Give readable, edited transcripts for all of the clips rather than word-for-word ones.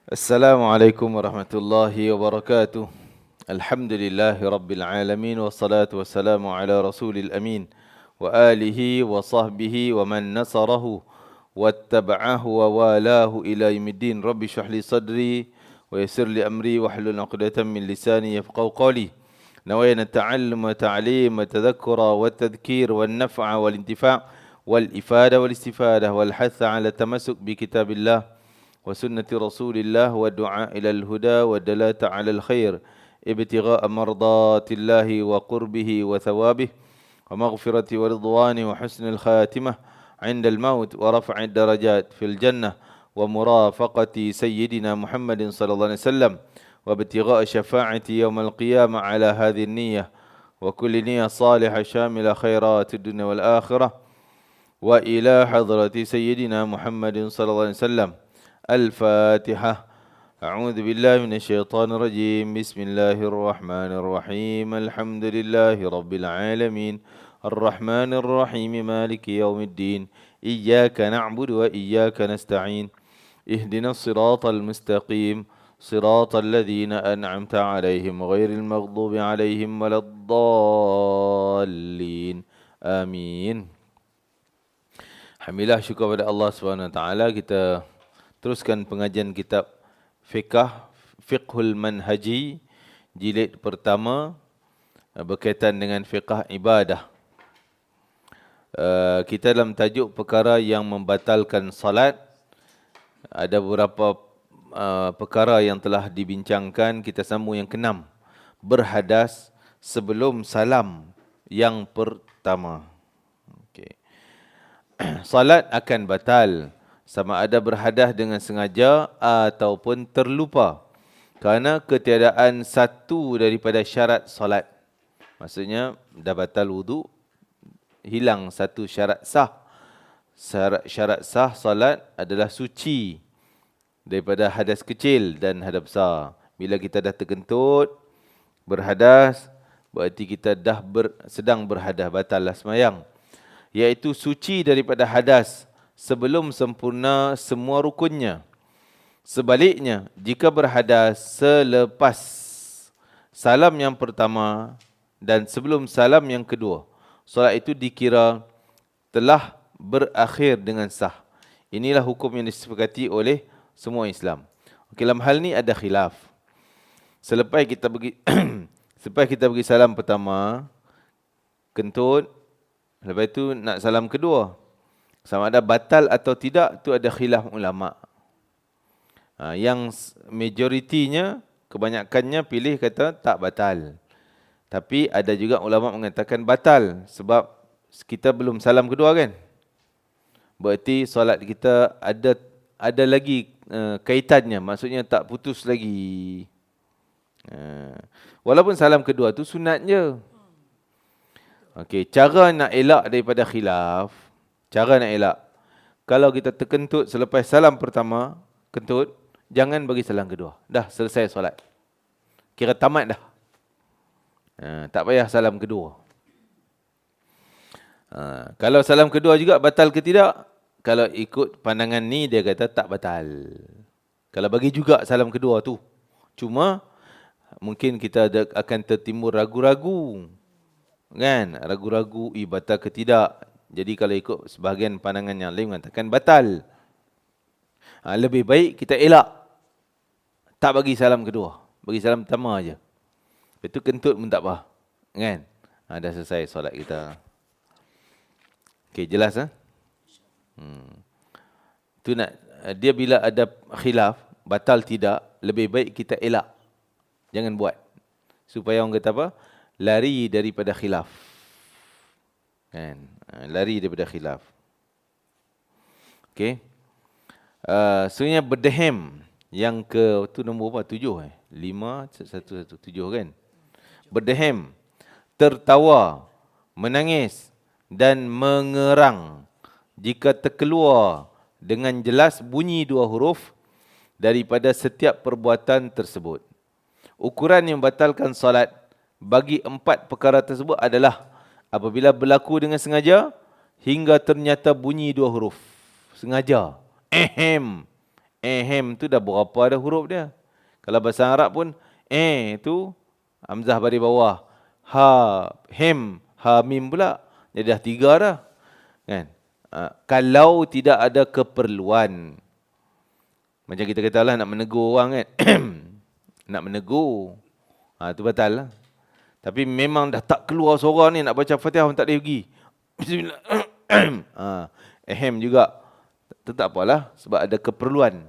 Assalamualaikum warahmatullahi wabarakatuh. Alhamdulillahi rabbil alamin wassalatu wassalamu ala rasulil amin wa alihi wa sahbihi wa man nasarahu wattaba'ahu wa walahu ila yaumiddin. Rabbi shrah li sadri wa yassir li amri wahlul 'uqdatam min lisani yafqahu qawli. Nawayna ta'allum wa ta'lim wa tadhakkura wa tadhkir wa naf'a wal intifa' wal ifada wal istifadah wal hatha ala tamassuk bi kitabillah وسنة رسول الله والدعاء إلى الهدى والدلاة على الخير ابتغاء مرضات الله وقربه وثوابه ومغفرة ورضوانه وحسن الخاتمة عند الموت ورفع الدرجات في الجنة ومرافقة سيدنا محمد صلى الله عليه وسلم وابتغاء شفاعة يوم القيامة على هذه النية وكل نية صالحة شاملة خيرات الدنيا والآخرة وإلى حضرة سيدنا محمد صلى الله عليه وسلم. الفاتحة. أعوذ بالله من الشيطان الرجيم. بسم الله الرحمن الرحيم. الحمد لله رب العالمين الرحمن الرحيم مالك يوم الدين إياك نعبد وإياك نستعين اهدنا الصراط المستقيم صراط الذين أنعمت عليهم غير المغضوب عليهم ولا الضالين آمين. Alhamdulillah, syukur kepada Allah SWT. Kita teruskan pengajian kitab Fiqhul Manhaji jilid pertama berkaitan dengan fiqh ibadah. Kita dalam tajuk perkara yang membatalkan salat. Ada beberapa perkara yang telah dibincangkan. Kita sambung yang keenam. Berhadas sebelum salam yang pertama. Okay. Salat akan batal sama ada berhadas dengan sengaja ataupun terlupa kerana ketiadaan satu daripada syarat solat. Maksudnya dah batal wudu, hilang satu syarat sah. Syarat sah solat adalah suci daripada hadas kecil dan hadas besar. Bila kita dah terkentut berhadas, berarti kita dah sedang berhadas, batallah sembahyang. Iaitu suci daripada hadas sebelum sempurna semua rukunnya. Sebaliknya, jika berhadas selepas salam yang pertama dan sebelum salam yang kedua, solat itu dikira telah berakhir dengan sah. Inilah hukum yang disepakati oleh semua Islam. Dalam hal ni ada khilaf. Selepas kita bagi salam pertama, kentut, lepas itu nak salam kedua, sama ada batal atau tidak, tu ada khilaf ulama. Yang majoritinya, kebanyakannya pilih kata tak batal. Tapi ada juga ulama mengatakan batal sebab kita belum salam kedua kan. Berarti solat kita ada lagi kaitannya, maksudnya tak putus lagi. Walaupun salam kedua tu sunat je. Okey, cara nak elak daripada khilaf. Cara nak elak. Kalau kita terkentut selepas salam pertama, kentut, jangan bagi salam kedua. Dah selesai solat. Kira tamat dah. Tak payah salam kedua. Kalau salam kedua juga batal ke tidak? Kalau ikut pandangan ni, dia kata tak batal. Kalau bagi juga salam kedua tu. Cuma, mungkin kita akan tertimbul ragu-ragu. Kan? Ragu-ragu, batal ke tidak? Jadi kalau ikut sebahagian pandangan yang lain mengatakan batal. Lebih baik kita elak. Tak bagi salam kedua. Bagi salam pertama aja. Lepas tu kentut pun tak apa. Kan? Dah selesai solat kita. Okey, jelas ha? Tu nak, dia bila ada khilaf, batal tidak, lebih baik kita elak. Jangan buat. Supaya orang kata apa? Lari daripada khilaf. Kan? Lari daripada khilaf. Okey. Sebenarnya berdehem yang ke tu nombor apa? 7 5 1 1 7 kan? Berdehem, tertawa, menangis dan mengerang jika terkeluar dengan jelas bunyi 2 huruf daripada setiap perbuatan tersebut. Ukuran yang membatalkan solat bagi 4 perkara tersebut adalah apabila berlaku dengan sengaja hingga ternyata bunyi 2 huruf. Sengaja. Ehem tu dah berapa ada huruf dia. Kalau bahasa Arab pun, tu hamzah baris bawah. Ha, hem, ha, mim pula. Jadi dah 3 dah. Kan? Kalau tidak ada keperluan. Macam kita kata lah nak menegur orang kan. Nak menegur. Tu batal lah. Tapi memang dah tak keluar suara ni, nak baca Fatihah pun tak boleh pergi. Bismillah. Ehem juga. Tak apalah sebab ada keperluan.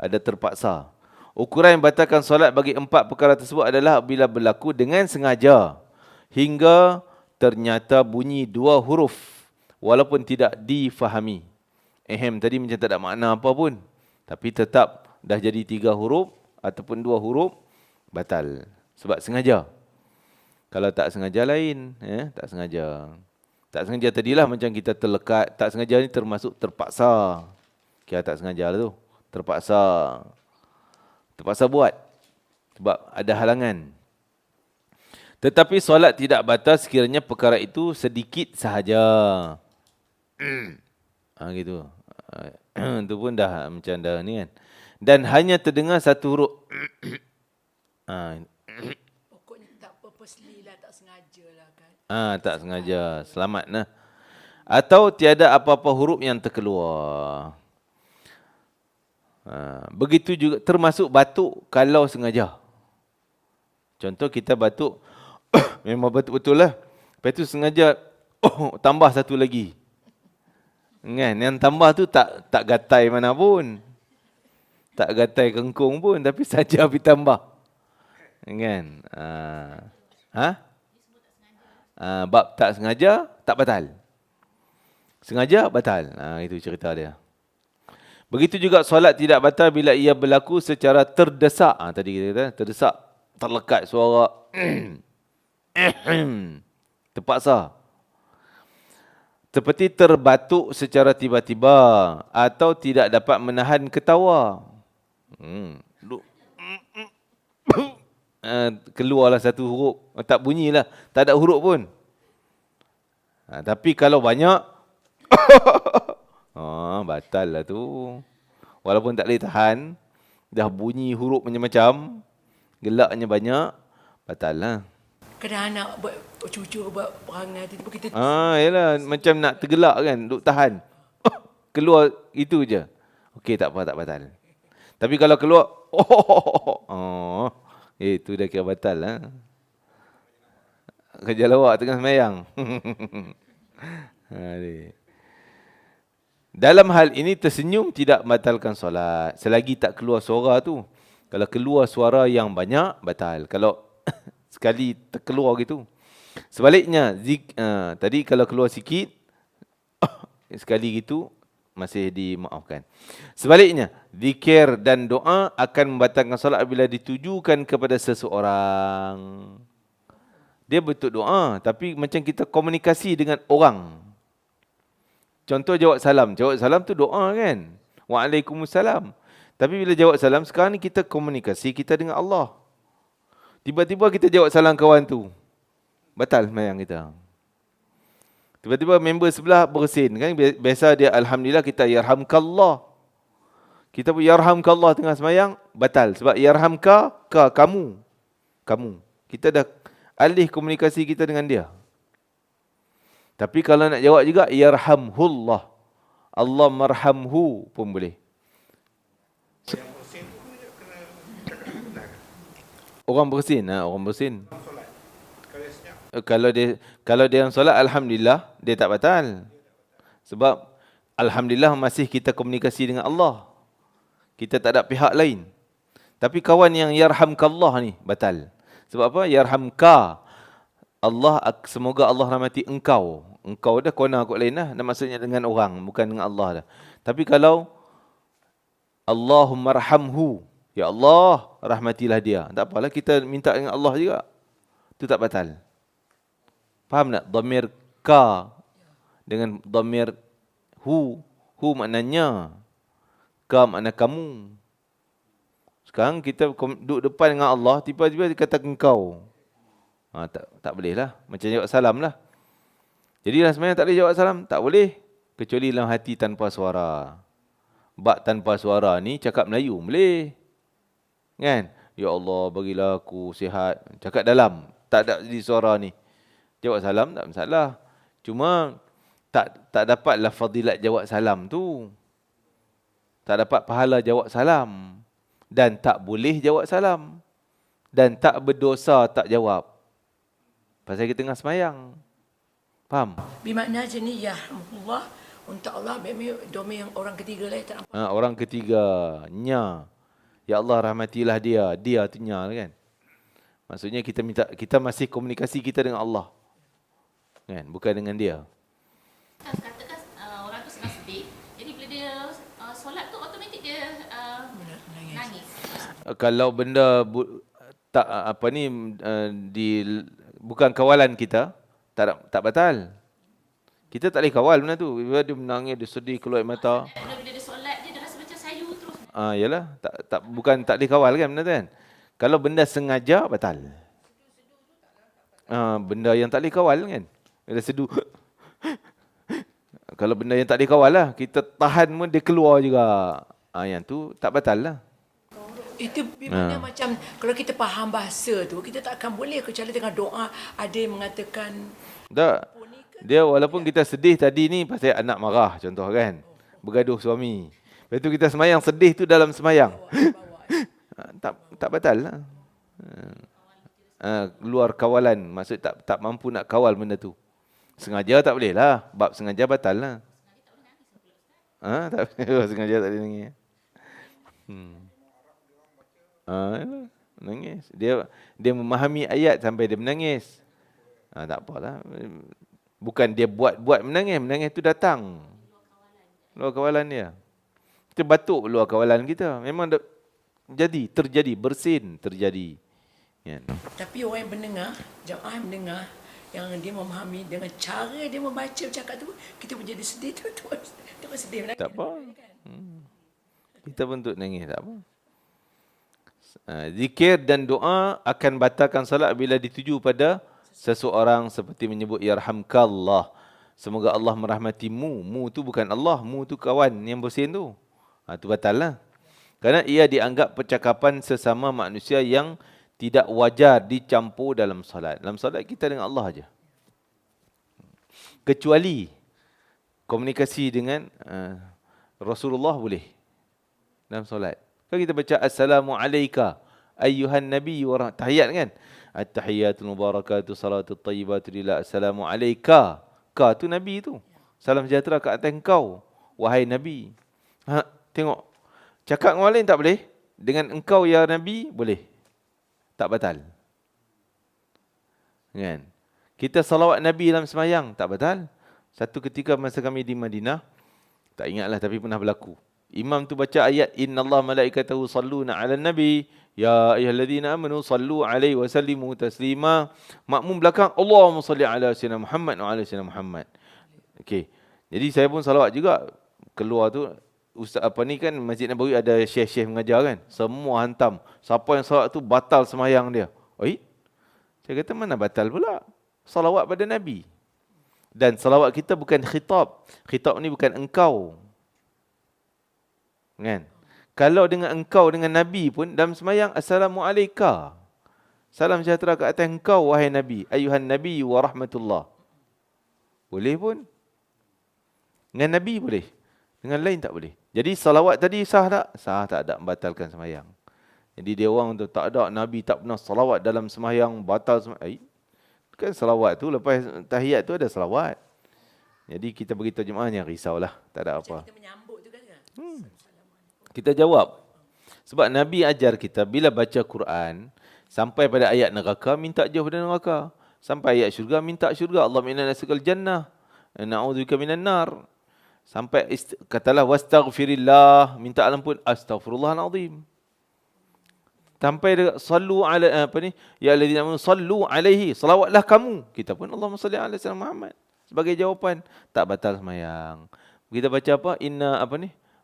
Ada terpaksa. Ukuran yang batalkan solat bagi 4 perkara tersebut adalah bila berlaku dengan sengaja. Hingga ternyata bunyi 2 huruf. Walaupun tidak difahami. Ehem tadi macam tak ada makna apa pun. Tapi tetap dah jadi 3 huruf ataupun 2 huruf, batal. Sebab sengaja. Kalau tak sengaja lain. Tak sengaja. Tak sengaja tadilah macam kita terlekat. Tak sengaja ni termasuk terpaksa. Kira tak sengaja lah tu. Terpaksa. Terpaksa buat. Sebab ada halangan. Tetapi solat tidak batal sekiranya perkara itu sedikit sahaja. Gitu. Itu pun dah macam dah ni kan. Dan hanya terdengar satu huruf. Pokoknya tak purposely lah, tak sengaja lah kan. Tak sengaja. Selamat lah. Atau tiada apa-apa huruf yang terkeluar. Begitu juga termasuk batuk kalau sengaja. Contoh kita batuk. Memang betul-betul lah. Lepas tu sengaja tambah satu lagi. Kan? Yang tambah tu tak gatai mana pun. Tak gatai kengkung pun. Tapi saja pergi tambah. Kan? Bab tak sengaja, tak batal. Sengaja, batal. Itu cerita dia. Begitu juga solat tidak batal bila ia berlaku secara terdesak. Tadi kita kata, terdesak. Terlekat suara. Terpaksa. Seperti terbatuk secara tiba-tiba. Atau tidak dapat menahan ketawa. Keluarlah satu huruf. Tak bunyilah. Tak ada huruf pun. Tapi kalau banyak. Batal lah tu. Walaupun tak boleh tahan. Dah bunyi huruf macam-macam. Gelaknya banyak. Batal lah. Kadang anak buat cucu buat perangai tiba kita. Yalah. Macam nak tergelak kan. Duk tahan. Keluar itu je. Okey, tak apa, tak batal. Tapi kalau keluar. Itu dah kira batal lah. Kerja lawak tengah semayang. Dalam hal ini tersenyum tidak membatalkan solat. Selagi tak keluar suara tu. Kalau keluar suara yang banyak, batal. Kalau sekali terkeluar gitu. Sebaliknya, tadi kalau keluar sikit, sekali gitu, masih dimaafkan. Sebaliknya, zikir dan doa akan membatalkan solat bila ditujukan kepada seseorang. Dia betul doa, tapi macam kita komunikasi dengan orang. Contoh jawab salam. Jawab salam tu doa kan. Waalaikumsalam. Tapi bila jawab salam, sekarang ni kita komunikasi kita dengan Allah. Tiba-tiba kita jawab salam kawan tu. Batal sembahyang kita. Tiba-tiba member sebelah bersin. Kan? Biasa dia Alhamdulillah kita yarhamkallah. Kita pun yarhamkallah tengah sembahyang. Batal. Sebab yarhamka, kamu. Kamu. Kita dah alih komunikasi kita dengan dia. Tapi kalau nak jawab juga, yarhamhullah. Allah marhamhu pun boleh. Orang bersin, orang bersin. Kalau dia yang solat, Alhamdulillah, dia tak batal. Sebab Alhamdulillah masih kita komunikasi dengan Allah. Kita tak ada pihak lain. Tapi kawan yang yarhamkallah ni, batal. Sebab apa? Yarhamka. Allah, semoga Allah rahmati engkau. Engkau dah kona kot lain lah. Dan maksudnya dengan orang, bukan dengan Allah dah. Tapi kalau Allahumma rahamhu. Ya Allah, rahmatilah dia. Tak apalah, kita minta dengan Allah juga. Itu tak batal. Faham tak? Dhamir ka dengan dhamir hu. Hu maknanya. Ka makna kamu. Sekarang kita duduk depan dengan Allah, tiba-tiba dia kata engkau. Tak boleh lah. Macam jawab salam lah. Jadi sebenarnya tak boleh jawab salam. Tak boleh. Kecuali dalam hati tanpa suara. Bak tanpa suara ni cakap Melayu boleh. Kan? Ya Allah bagilah aku sihat. Cakap dalam. Tak ada di suara ni. Jawab salam tak masalah. Cuma tak dapatlah fadilat jawab salam tu. Tak dapat pahala jawab salam. Dan tak boleh jawab salam. Dan tak berdosa tak jawab. Pasal kita tengah semayang. Faham? Bermakna macam ni, ya Allah, untuk Allah, domain yang orang ketiga lah, tak nampak. Orang ketiga, nya. Ya Allah rahmatilah dia. Dia tu nya kan. Maksudnya kita masih komunikasi kita dengan Allah. Kan? Bukan dengan dia. Katakan orang tu sedang sedih, jadi bila dia solat tu automatik dia nangis. Kalau benda bukan kawalan kita, tak batal. Kita tak boleh kawal benda tu. Bila dia menangis, dia sedih, keluar air mata. Bila dia solat, dia rasa macam sayu terus. Yalah, bukan tak boleh kawal kan benda tu kan. Kalau benda sengaja, batal. Benda yang tak boleh kawal kan. Bila seduh. Kalau benda yang tak boleh kawal lah, kita tahan pun dia keluar juga. Yang tu tak batal lah. Itu bermakna macam, kalau kita faham bahasa tu, kita tak akan boleh kecuali tengah doa, ada yang mengatakan, Tak. Dia walaupun kita sedih tadi ni pasal anak marah contoh kan. Bergaduh suami. Lepas tu kita semayang sedih tu dalam semayang. tak batal lah. Luar kawalan. Maksud tak mampu nak kawal benda tu. Sengaja tak boleh lah. Bab sengaja batal lah. Tak boleh. Sengaja tak boleh nangis. Menangis. Dia memahami ayat sampai dia menangis. Tak apalah. Bukan dia buat menangis. Menangis tu datang. Luar kawalan dia. Kita batuk luar kawalan kita. Memang terjadi. Bersin terjadi. Ya. tapi orang yang mendengar, jemaah yang mendengar, yang dia memahami dengan cara dia membaca cakap tu, kita pun jadi sedih tu pun sedih menangis. Tak apa. Kita pun untuk nangis. Tak apa. Zikir dan doa akan batalkan salat bila dituju pada seseorang seperti menyebut yarhamkallah. Semoga Allah merahmatimu. Mu tu bukan Allah. Mu tu kawan yang bersin tu. Tu batal lah. Kerana ia dianggap percakapan sesama manusia yang tidak wajar dicampur dalam solat. Dalam solat kita dengan Allah aja. Kecuali komunikasi dengan Rasulullah boleh. Dalam solat. Kalau kita baca Assalamualaikum ayyuhan nabi wa tahiyat kan. At-tahiyatul mubarakatuh salatul tayyibatu lillah. Assalamualaikum. Ka tu Nabi tu. Salam sejahtera ke atas engkau, wahai Nabi. Tengok. Cakap dengan orang lain tak boleh. Dengan engkau ya Nabi, boleh. Tak batal. Kan? Kita salawat Nabi dalam semayang, tak batal. Satu ketika masa kami di Madinah, tak ingatlah tapi pernah berlaku. Imam tu baca ayat innallaha malaikatahu salluna 'alan nabi ya ayyuhalladzina amanu sallu 'alaihi wa sallimu taslima. Makmum belakang Allahumma salli 'ala sayyidina Muhammad wa 'ala sayyidina Muhammad. Okey. Jadi saya pun salawat juga. Keluar tu ustaz ni kan Masjid Nabawi ada syekh-syekh mengajar kan. Semua hantam. Siapa yang salawat tu batal semayang dia. Saya kata mana batal pula? Salawat pada Nabi. Dan salawat kita bukan khitab. Khitab ni bukan engkau. Kan? Kalau dengan engkau dengan Nabi pun dalam semayang Assalamualaikum. Salam sejahtera ke atas engkau wahai Nabi. Ayuhan Nabi wa rahmatullah. Boleh pun. Dengan Nabi boleh. Dengan lain tak boleh. Jadi salawat tadi sah tak? Sah tak ada. Membatalkan semayang. Jadi dia orang tu tak ada. Nabi tak pernah salawat dalam semayang. Batal semayang. Kan salawat tu lepas tahiyat tu ada salawat. Jadi kita beritahu jemaahnya risaulah. Tak ada apa. Kita menyambut tu kan. Kita jawab. Sebab Nabi ajar kita bila baca Quran, sampai pada ayat neraka, minta jauh dari neraka. Sampai ayat syurga, minta syurga. Allahumma inna nas'aluka al-jannah. Na'udzubika minan nar. Sampai katalah wastaghfirillah, minta ampun, astaghfirullahalazim. Sampai dekat sallu ala ya alladzina amanu sallu alaihi, selawatlah kamu. Kita pun Allahumma salli ala sayyidina Muhammad sebagai jawapan, tak batal semayang. Kita baca apa? Inna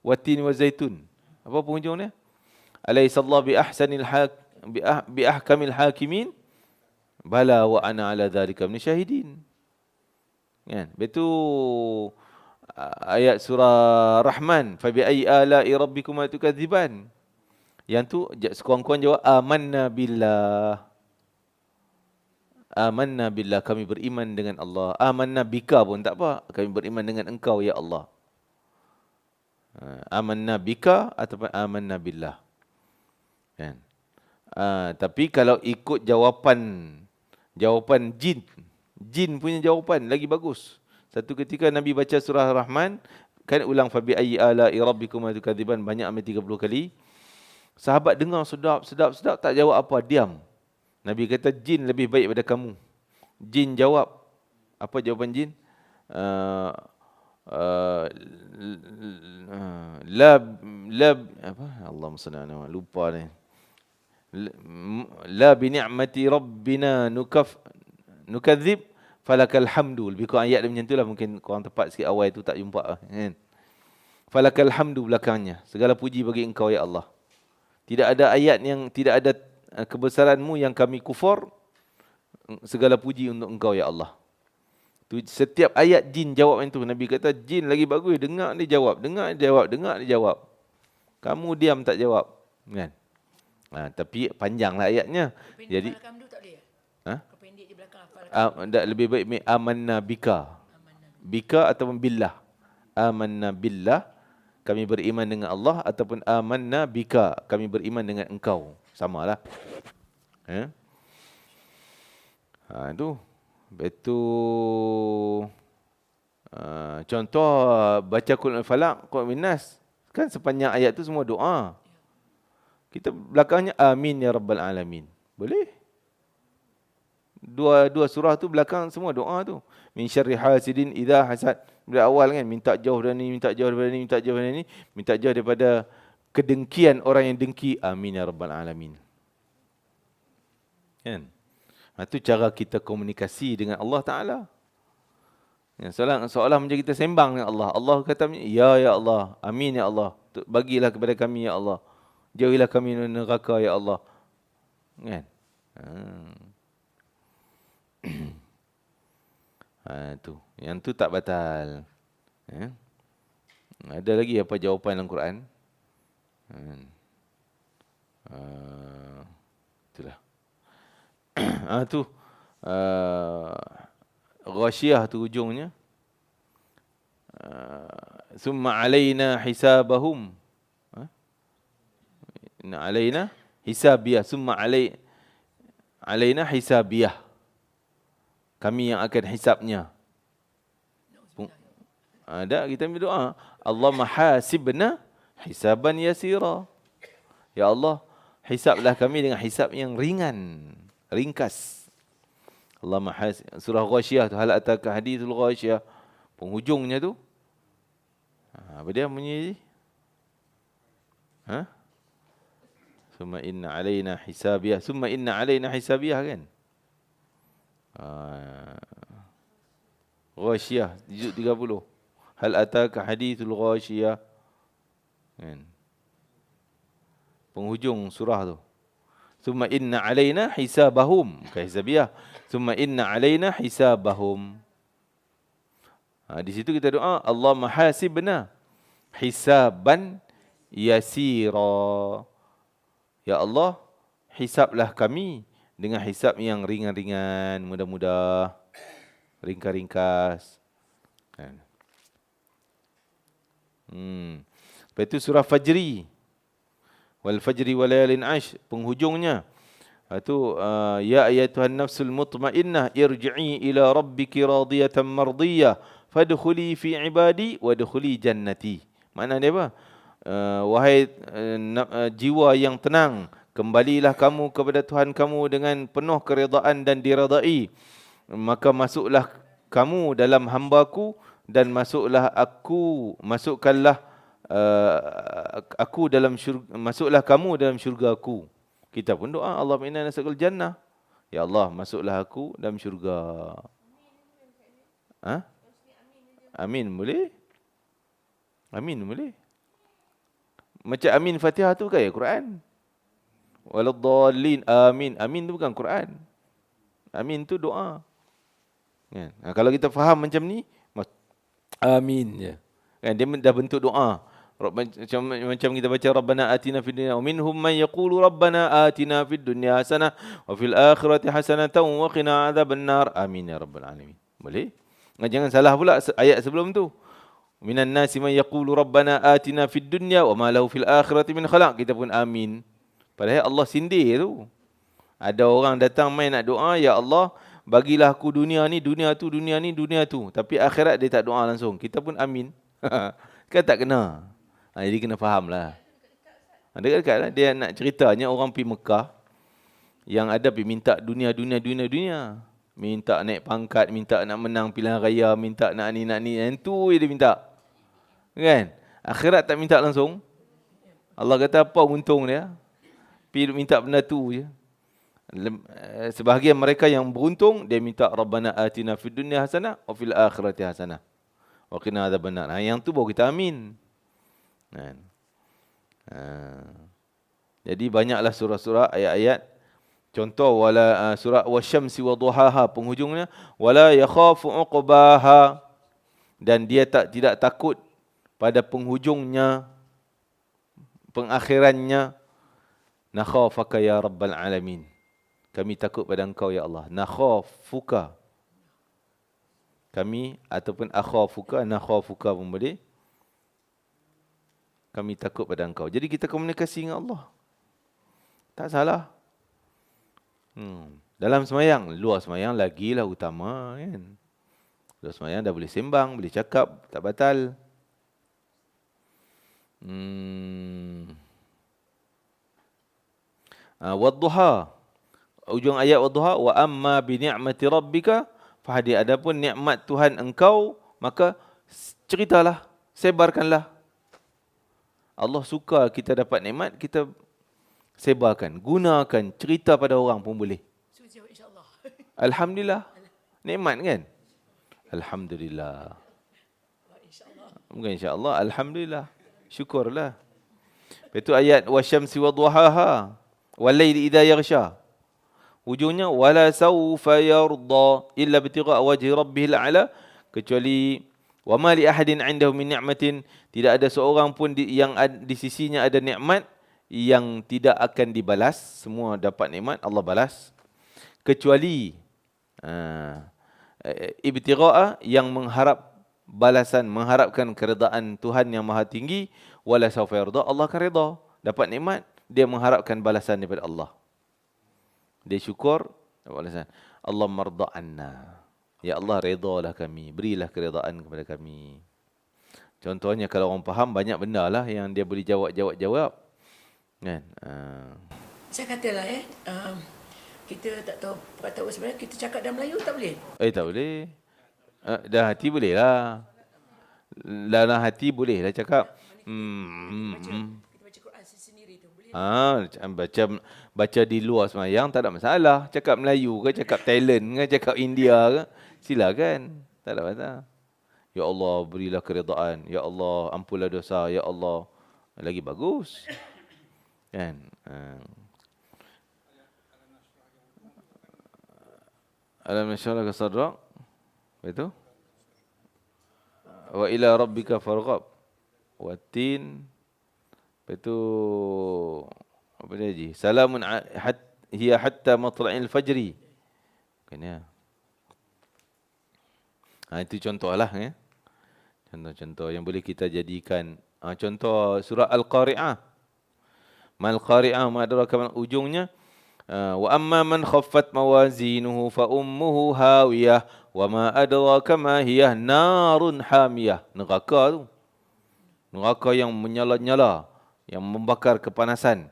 watin wa zaitun. Apa penghujungnya? Alaihissallahu bi ahkamil hakimin. Bala wa ana ala dzalika min syahidin. Kan? Betul ayat surah Rahman, fa bi ayyi ala'i rabbikuma tukadziban. Yang tu sekurang-kurang jawab amanna billah. Amanna billah, kami beriman dengan Allah. Amanna bika pun tak apa, kami beriman dengan engkau ya Allah. Amanna bika ataupun amanna billah. Kan? Tapi kalau ikut jawapan jin punya jawapan lagi bagus. Satu ketika Nabi baca surah Rahman, kan ulang fa bi ayyi ala'i rabbikuma tukadziban banyak sampai 30 kali. Sahabat dengar sedap tak jawab apa, diam. Nabi kata jin lebih baik daripada kamu. Jin jawab. Apa jawapan jin? Apa? Allahumma salli ala Muhammad. Lupa ni. La bi ni'mati rabbina nukadzib falakal hamdu. Lebih kurang ayat dia macam itulah, mungkin kurang tepat sikit awal tu tak jumpa kan. Falakal hamdu belakangnya. Segala puji bagi engkau ya Allah. Tidak ada ayat yang tidak ada kebesaranmu yang kami kufur. Segala puji untuk engkau ya Allah. Tu setiap ayat jin jawab itu. Nabi kata jin lagi bagus, dengar dia jawab, dengar dia jawab, dengar dia jawab. Kamu diam tak jawab, kan? Tapi panjanglah ayatnya. Kependek Jadi belakang tu tak boleh? Kependek di belakang lebih baik amanna bika. Bika ataupun billah. Amanna billah, kami beriman dengan Allah, ataupun amanna bika, kami beriman dengan engkau. Samalah. Itu. Betul. Contoh baca Qul Falaq, Qul Minas, kan sepanjang ayat tu semua doa. Kita belakangnya amin ya rabbal alamin. Boleh? Dua surah tu belakang semua doa tu. Min syarri hasidin idza hasad. Dari awal kan minta jauh dari ni, minta jauh daripada ni, minta jauh daripada ni, minta jauh daripada kedengkian orang yang dengki. Amin ya rabbal alamin. Kan? Itu cara kita komunikasi dengan Allah Ta'ala. Seolah macam kita sembang dengan Allah. Allah kata, ya Allah, amin ya Allah. Bagilah kepada kami ya Allah. Jauhilah kami dari neraka ya Allah. Kan? Tu. Yang tu tak batal. Ada lagi apa jawapan dalam Quran? Itulah. Tu. Ghasyiyah tu ujungnya. Summa alaina hisabahum. Alaina hisabiyah. Summa alaina hisabiyah. Kami yang akan hisabnya. Ada kita berdoa, Allahumma hasibna hisaban yasira. Ya Allah, hisablah kami dengan hisab yang ringan, ringkas. Allahumma hasib. Surah Ghasyiyah tu, hal ataka hadithul Ghasyiyah. Penghujungnya tu. Apa dia bunyi? Summa inna alaina hisabiyah. Summa inna alaina hisabiyah kan? Ghasyiyah, juzuk 30. Hal ataka hadithul Ghasyiyah. Kan? Penghujung surah tu. Summa inna alaina hisabahum. Bukan hisabiyah. Summa inna alaina hisabahum. Di situ kita doa, Allahumma hasibna hisaban yasira. Ya Allah, hisablah kami dengan hisab yang ringan-ringan, mudah-mudah, ringkas-ringkas. Kan? Lepas itu surah Fajri. Wal fajri wa layalin ash. Penghujungnya. Itu ya ayyatuhan nafsul mutmainnah irji'i ila rabbiki radiyatan mardiyah fadkhuli fi ibadi wadkhuli jannati. Makna dia apa? Wahai jiwa yang tenang, kembalilah kamu kepada Tuhan kamu dengan penuh keredaan dan diredai. Maka masuklah kamu dalam hamba-Ku dan masukkanlah aku dalam syurga, masuklah kamu dalam syurga-Ku. Kita pun doa, Allahumma inna nas'alukal jannah. Ya Allah, masuklah aku dalam syurga. Amin boleh? Amin boleh? Macam amin Fatihah tu kan ya Quran. Waladdallin, amin. Amin tu bukan Quran. Amin tu doa. Kan? Kalau kita faham macam ni, Amin je. Kan dia dah bentuk doa. Macam kita baca Rabbana atina fid dunya wa minhum man yaqulu Rabbana atina fid dunya hasanah wa fil akhirati hasanatan wa qina adzabannar. Amin ya rabbal alamin. Boleh? Jangan salah pula ayat sebelum tu. Minan nasi man yaqulu Rabbana atina fid dunya wa ma lahu fil akhirati min khalaq. Kita pun amin. Padahal Allah sindir tu. Ada orang datang main nak doa, ya Allah, bagilah aku dunia ni, dunia tu, dunia ni, dunia tu. Tapi akhirat dia tak doa langsung. Kita pun amin. Kan tak kena. Jadi kena faham lah. Dekat-dekat lah. Dia nak ceritanya orang pergi Mekah, yang ada pergi minta dunia. Minta naik pangkat, minta nak menang pilihan raya, minta nak ni. Yang tu dia minta. Kan? Akhirat tak minta langsung. Allah kata apa untung dia? Pergi minta benda tu je. Sebahagian mereka yang beruntung, dia minta Rabbana atina fid dunya hasanah wa fil akhirati hasanah wa qina adzabannar. Yang tu baru kita amin. Kan? Jadi banyaklah surah-surah, ayat-ayat. Contoh surah wasyamsi wa duhaha, penghujungnya wala yakhafu uqbaha, dan dia tidak takut pada penghujungnya, pengakhirannya. Nakhafaka ya rabbal alamin, kami takut pada engkau ya Allah. Nakhafuka, kami, ataupun akhafuka, nakhafuka pun boleh. Kami takut pada engkau. Jadi kita komunikasi dengan Allah. Tak salah. Dalam semayang, luar semayang lagilah utama kan. Luar semayang dah boleh sembang, boleh cakap, tak batal. Wadduha, ujung ayat wadduha, wa amma bi ni'mati rabbika fahadi, adapun nikmat Tuhan engkau maka ceritalah, sebarkanlah. Allah suka kita dapat nikmat, kita sebarkan, gunakan, cerita pada orang pun boleh. InsyaAllah. Alhamdulillah, nikmat kan? Alhamdulillah. Bukan insyaAllah, alhamdulillah. Syukurlah. Itu ayat wasyamsi wadduhaha wal-laili idza yaghsha. Ujungnya wala saufa yarda illa ibtigha wajhi rabbihil a'la, kecuali wa ma li ahadin 'indahu min ni'matin, tidak ada seorang pun yang di sisinya ada nikmat yang tidak akan dibalas. Semua dapat nikmat, Allah balas, kecuali ibtigha, yang mengharap balasan, mengharapkan keredaan Tuhan yang Maha Tinggi. Wala saufa yarda, Allah akan redha, dapat nikmat, dia mengharapkan balasan daripada Allah. Dia syukur, dapat balasan. Allah marda anna, ya Allah redalah kami, berilah keredaan kepada kami. Contohnya kalau orang faham, banyak benda lah yang dia boleh jawab. Kan? Saya katalah kita tak tahu perkataan sebenarnya, kita cakap dalam Melayu tak boleh? Tak boleh. Dalam hati boleh lah. Dalam hati boleh lah cakap. Kita baca Quran sendiri tu boleh? Baca di luar semayang tak ada masalah. Cakap Melayu ke, cakap Thailand ke, cakap India ke, silakan. Tak ada masalah. Ya Allah berilah keredaan. Ya Allah ampunlah dosa. Ya Allah. Lagi bagus. Kan? Alam nashrah laka sadrak. Betul? Wa ila rabbika farghab. Watin. Betul. Apa dia lagi? Salamun hiya hatta matla'il fajri. Kan ya? Itu contohlah ya. Contoh-contoh yang boleh kita jadikan. Contoh surah Al-Qari'ah. Mal Qari'ah ma adraka man, ujungnya wa amma man khaffat mawazinuhu fa ummuhu hawiyah wa ma adraka ma hiya narun hamiyah. Neraka tu. Neraka yang menyala-nyala, yang membakar kepanasan.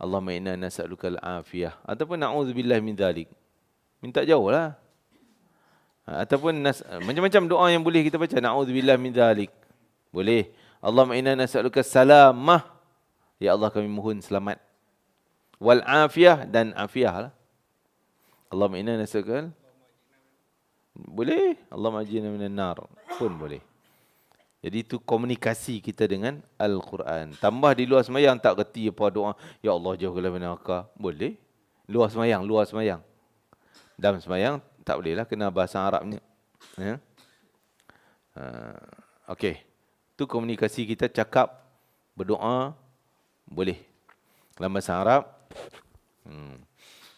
Allahumma inna nas'aluka al-afiyah, ataupun na'udzubillah min dzalik. Minta jauh lah. Ataupun macam-macam doa yang boleh kita baca. Na'udzubillah min dzalik. Boleh. Allahumma inna nas'aluka salamah. Ya Allah kami mohon selamat. Wal afiyah, dan afiyah lah. Allahumma inna nas'aluka. Boleh. Allahumma ajirna minan nar pun boleh. Jadi itu komunikasi kita dengan Al-Quran. Tambah di luar semayang tak reti apa doa. Ya Allah jauhkanlah neraka. Boleh. Luar semayang. Dalam semayang tak boleh lah, kena bahasa Arabnya. Ya? Okey. Itu komunikasi kita cakap, berdoa, boleh. Dalam bahasa Arab.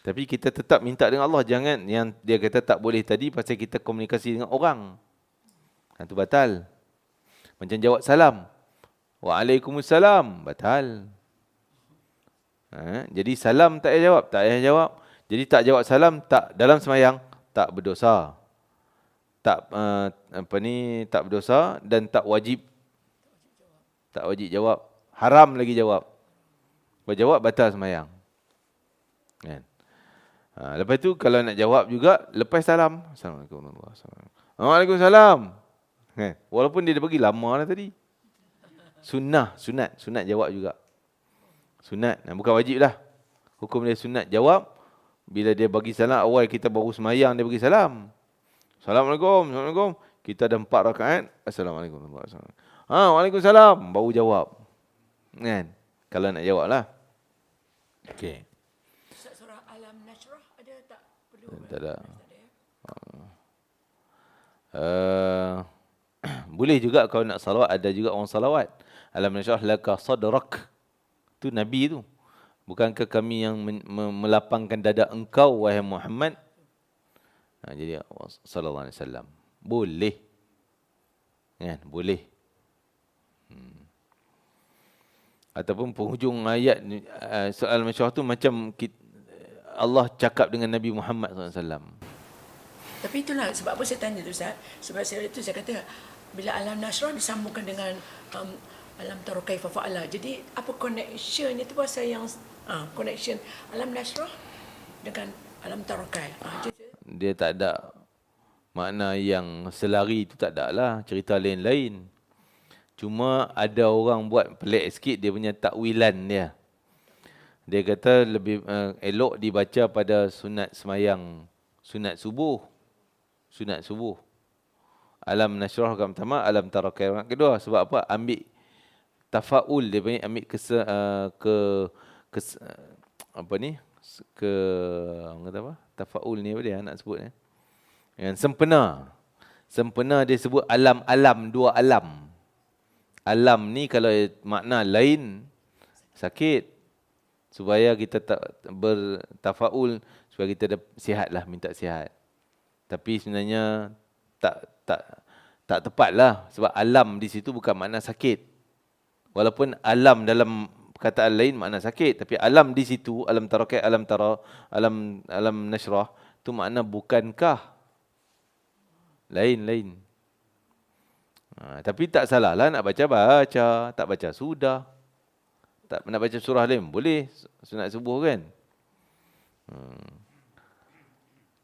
Tapi kita tetap minta dengan Allah. Jangan yang dia kata tak boleh tadi pasal kita komunikasi dengan orang. Itu batal. Macam jawab salam. Waalaikumsalam. Batal. Jadi salam tak payah jawab. Tak payah jawab. Jadi tak jawab salam tak dalam sembahyang tak berdosa. Tak tak berdosa dan tak wajib. Tak wajib jawab. Haram lagi jawab. Kalau jawab batal sembahyang. Kan? Lepas tu kalau nak jawab juga lepas salam. Assalamualaikum warahmatullahi wabarakatuh. Waalaikumsalam. Kan? Walaupun dia dah pergi lama dah tadi. Sunat jawab juga. Sunat, bukan wajib lah. Hukum dia sunat jawab. Bila dia bagi salam, awal kita baru semayang, dia bagi salam. Assalamualaikum. Kita ada 4 rakaat. Assalamualaikum. Waalaikumsalam. Baru jawab. Kan? Kalau nak jawab lah. Okey. Surah Al-Nashrah ada tak? Perlu? Tak ada. Boleh juga kalau nak salawat. Ada juga orang salawat. Alam nashrah laka sadrak. Itu Nabi tu. Bukankah kami yang melapangkan dada engkau, wahai Muhammad? Jadi sallallahu alaihi wasallam. Boleh. Kan? Boleh. Ataupun penghujung ayat soal masyarakat tu macam Allah cakap dengan Nabi Muhammad SAW. Tapi itulah sebab apa saya tanya tu Ustaz. Sebab saya kata bila Alam Nashrah disambungkan dengan Alam Tara Kaifa Fa'ala. Jadi apa connection itu pasal yang connection Alam Nashrah dengan Alam Tara Kaifa. Dia tak ada makna yang selari itu, tak ada lah, cerita lain-lain. Cuma ada orang buat pelik sikit dia punya takwilan dia. Dia kata lebih elok dibaca pada sunat semayang, sunat subuh. Alam Nashrah kat pertama, Alam Tara Kaifa kedua. Sebab apa? Ambil tafaul, dia punya ambil orang kata apa? Tafaul ni apa dia nak sebut ni? Yang sempena dia sebut alam, 2 alam. Alam ni kalau makna lain sakit. Supaya kita tak bertafaul, supaya kita sihatlah, minta sihat. Tapi sebenarnya tak tepatlah sebab alam di situ bukan makna sakit. Walaupun alam dalam perkataan lain makna sakit, tapi alam di situ, alam tarakai, alam nashrah tu makna bukankah lain. Tapi tak salahlah nak baca, tak baca sudah. Tak nak baca surah lain boleh, sunat subuh kan.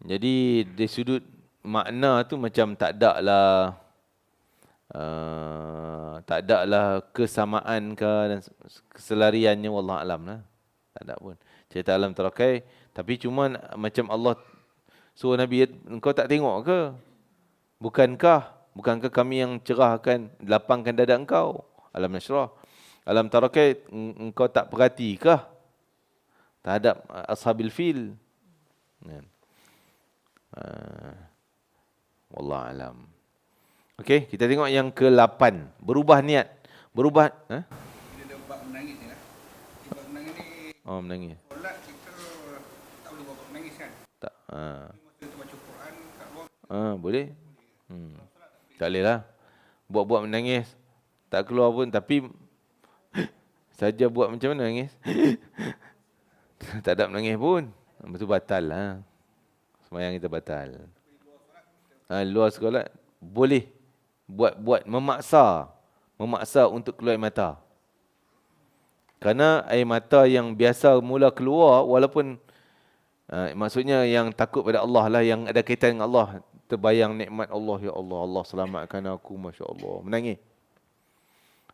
Jadi dari sudut makna tu macam tak ada lah kesamaan ke dan keselariannya, wallah alam lah. Tak ada pun. Cerita alam tarakai, tapi cuma macam Allah suruh Nabi, engkau tak tengok ke? Bukankah kami yang cerahkan, lapangkan dada engkau? Alam nashrah. Alam tarakai, engkau tak perhatikah terhadap ashabil fil? Wallah alam. Okey, kita tengok yang ke-8. Berubah niat. Bila dia buat menangis ni lah. Dia buat menangis ni. Oh, menangis. Solat kita tak boleh buat menangis kan. Tak. Masa kita baca Quran kat luar. Boleh. Tak boleh lah. Buat-buat menangis. Tak keluar pun. Tapi saja buat macam mana menangis? Tak ada menangis pun. Betul batal lah. Semayang kita batal. Luar sekolah boleh buat memaksa untuk keluar air mata. Kerana air mata yang biasa mula keluar, walaupun maksudnya yang takut pada Allah lah, yang ada kaitan dengan Allah, terbayang nikmat Allah, ya Allah, Allah selamatkan aku, Masya Allah, menangis.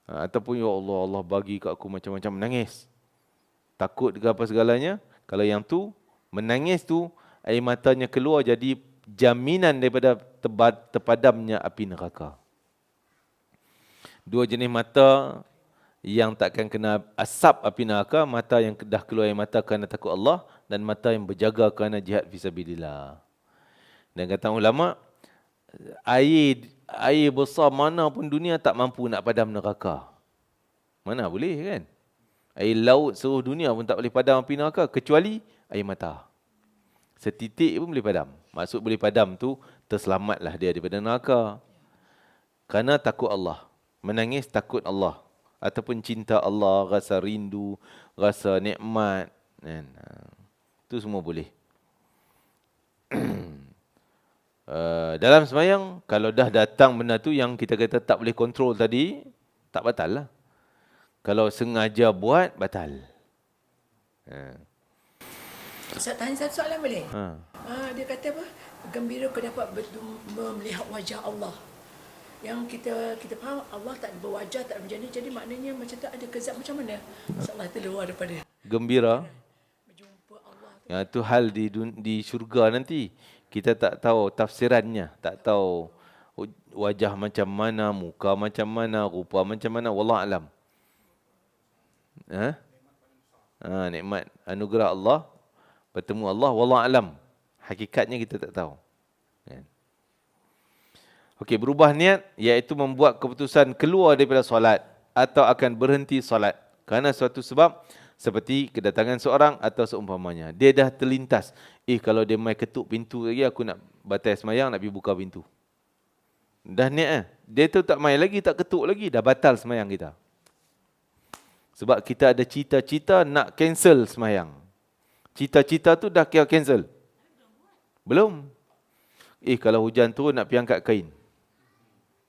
Ataupun ya Allah, Allah bagi kat aku macam-macam, menangis. Takut ke apa segalanya. Kalau yang tu, menangis tu, air matanya keluar jadi jaminan daripada terpadamnya api neraka. 2 jenis mata yang takkan kena asap api neraka, mata yang dah keluar air mata kerana takut Allah, dan mata yang berjaga kerana jihad fisabilillah. Dan kata ulama, air besar mana pun dunia tak mampu nak padam neraka. Mana boleh kan? Air laut seluruh dunia pun tak boleh padam api neraka kecuali air mata. Setitik pun boleh padam. Maksud boleh padam tu terselamatlah dia daripada neraka. Kerana takut Allah. Menangis takut Allah. Ataupun cinta Allah, rasa rindu, rasa nikmat. Kan? Itu semua boleh. Dalam sembahyang, kalau dah datang benda tu yang kita kata tak boleh kontrol tadi, tak batal lah. Kalau sengaja buat, batal. Ustaz tanya satu soalan boleh? Ha. Dia kata apa? Gembira kau dapat melihat wajah Allah. Yang kita faham Allah tak berwajah, tak berjana. Jadi maknanya macam tu ada kezat macam mana? InsyaAllah itu luar daripada Gembira. berjumpa Allah. Ya, itu hal di syurga nanti. Kita tak tahu tafsirannya. Tak tahu wajah macam mana, muka macam mana, rupa macam mana. Wallahualam. Nikmat anugerah Allah. Bertemu Allah. Wallahualam. Hakikatnya kita tak tahu. Kan? Okey, berubah niat iaitu membuat keputusan keluar daripada solat atau akan berhenti solat kerana suatu sebab seperti kedatangan seorang atau seumpamanya. Dia dah terlintas. Kalau dia mai ketuk pintu lagi aku nak batal semayang, nak pergi buka pintu. Dah niat dia tu tak mai lagi, tak ketuk lagi, dah batal semayang kita. Sebab kita ada cita-cita nak cancel semayang. Cita-cita tu dah kira cancel. Belum. Kalau hujan turun nak pergi angkat kain.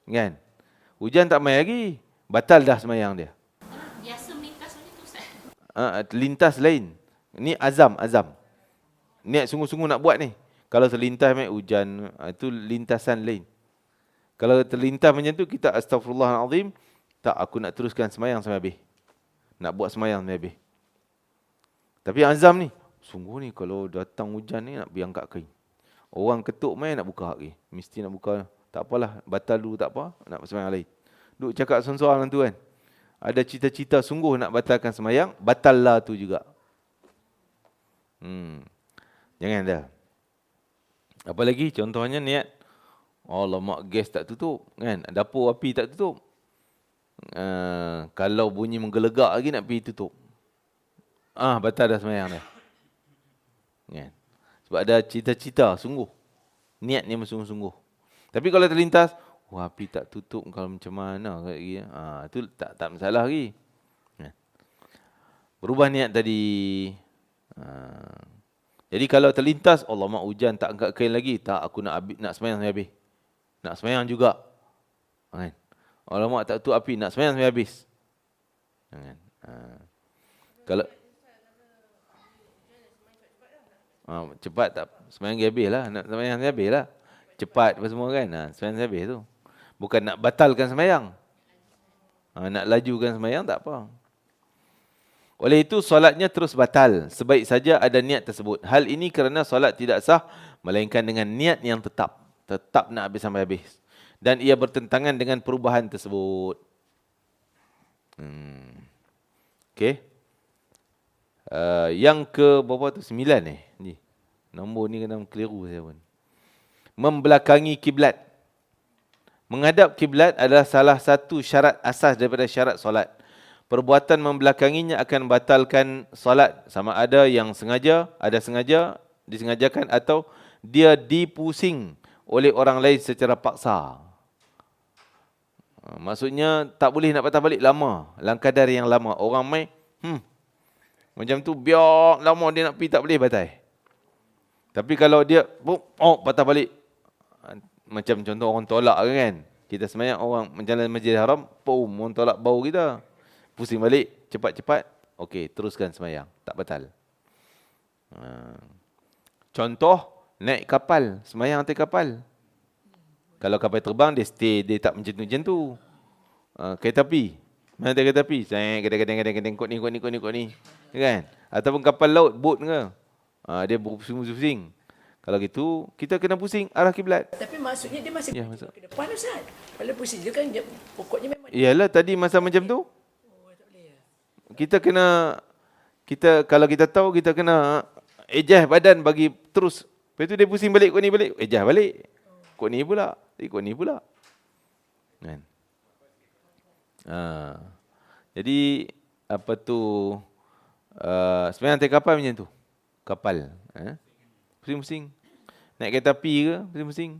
Kan? Hujan tak mai lagi. Batal dah semayang dia. Biasa melintas macam tu Ustaz. Lintas lain. Ni azam. Niat sungguh-sungguh nak buat ni. Kalau terlintas hujan, itu lintasan lain. Kalau terlintas macam tu, kita astaghfirullahalazim. Tak, aku nak teruskan semayang sampai habis. Nak buat semayang sampai habis. Tapi azam ni, sungguh ni kalau datang hujan ni nak pergi angkat kain. Orang ketuk main nak buka lagi. Mesti nak buka. Tak apalah, batal dulu tak apa. Nak semayang lain. Duk cakap seorang-seorang tu kan. Ada cita-cita sungguh nak batalkan semayang. Batal lah tu juga. Jangan dah. Apa lagi? Contohnya niat. Alamak, gas tak tutup. Kan? Dapur api tak tutup. Kalau bunyi menggelegak lagi nak pergi tutup. Batal dah semayang dah. Kan? Sebab ada cita-cita sungguh. Niat ni sungguh-sungguh. Tapi kalau terlintas, api tak tutup kalau macam mana lagi. Itu tak masalah lagi. Berubah niat tadi. Jadi kalau terlintas, Allah mak hujan tak angkat kain lagi. Tak, aku nak semayang sampai habis. Nak semayang juga. Kan? Allah mak tak tutup api, nak semayang sampai habis. Kan? Kalau cepat tak semayang habis lah. Nak semayang habis lah. Cepat apa semua kan. Semayang habis tu. Bukan nak batalkan semayang. Nak lajukan semayang tak apa. Oleh itu solatnya terus batal. Sebaik saja ada niat tersebut. Hal ini kerana solat tidak sah. Melainkan dengan niat yang tetap. Tetap nak habis sampai habis. Dan ia bertentangan dengan perubahan tersebut. Okey. Yang ke berapa tu? 9 ni. Nombor ni kena keliru saya pun. Membelakangi kiblat. Menghadap kiblat adalah salah satu syarat asas daripada syarat solat. Perbuatan membelakanginya akan batalkan solat. Sama ada yang sengaja, disengajakan atau dia dipusing oleh orang lain secara paksa. Maksudnya tak boleh nak patah balik lama. Dalam kadar yang lama. Orang main, macam tu biar lama dia nak pergi tak boleh batal. Tapi kalau dia, patah balik. Macam contoh orang tolak kan. Kita semayang orang menjalan Masjidil Haram, orang tolak bau kita. Pusing balik, cepat-cepat. Okey, teruskan semayang. Tak batal. Contoh, naik kapal. Semayang atas kapal. Kalau kapal terbang, dia stay. Dia tak macam tu. Kereta api. Mana ada kereta api? Kadang-kadang kot ni. Kan? Ataupun kapal laut, boat ke. Dia berpusing-pusing. Kalau gitu, kita kena pusing arah kiblat. Tapi maksudnya dia masih ke depan Ustaz. Kalau pusing dia kan pokoknya memang. Iyalah tadi masa macam tu. Tak boleh ya. Kalau kita tahu kita kena adjust badan bagi terus. Lepas tu dia pusing balik, kot ni balik. Adjust balik. Kot ni pula. ikut ni pula. Kan? Jadi apa tu sembahyang atas kapal macam tu. Kapal. Pusing-pusing. Naik kereta api ke, pusing-pusing.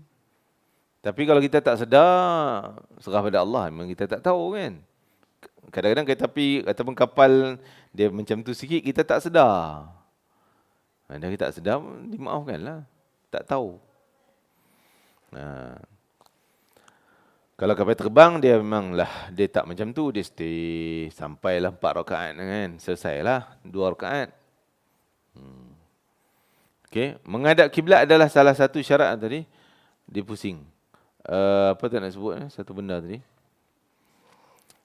Tapi kalau kita tak sedar, serah pada Allah. Memang kita tak tahu kan. Kadang-kadang kereta api ataupun kapal, dia macam tu sikit, kita tak sedar. Dan kita tak sedar, dimaafkanlah. Tak tahu. Kalau kapal terbang, dia memanglah, dia tak macam tu. Dia stay sampailah 4 rakaat kan. Selesailah 2 rakaat. Okay. Menghadap kiblat adalah salah satu syarat tadi. Dia pusing. Apa tak nak sebut satu benda tadi.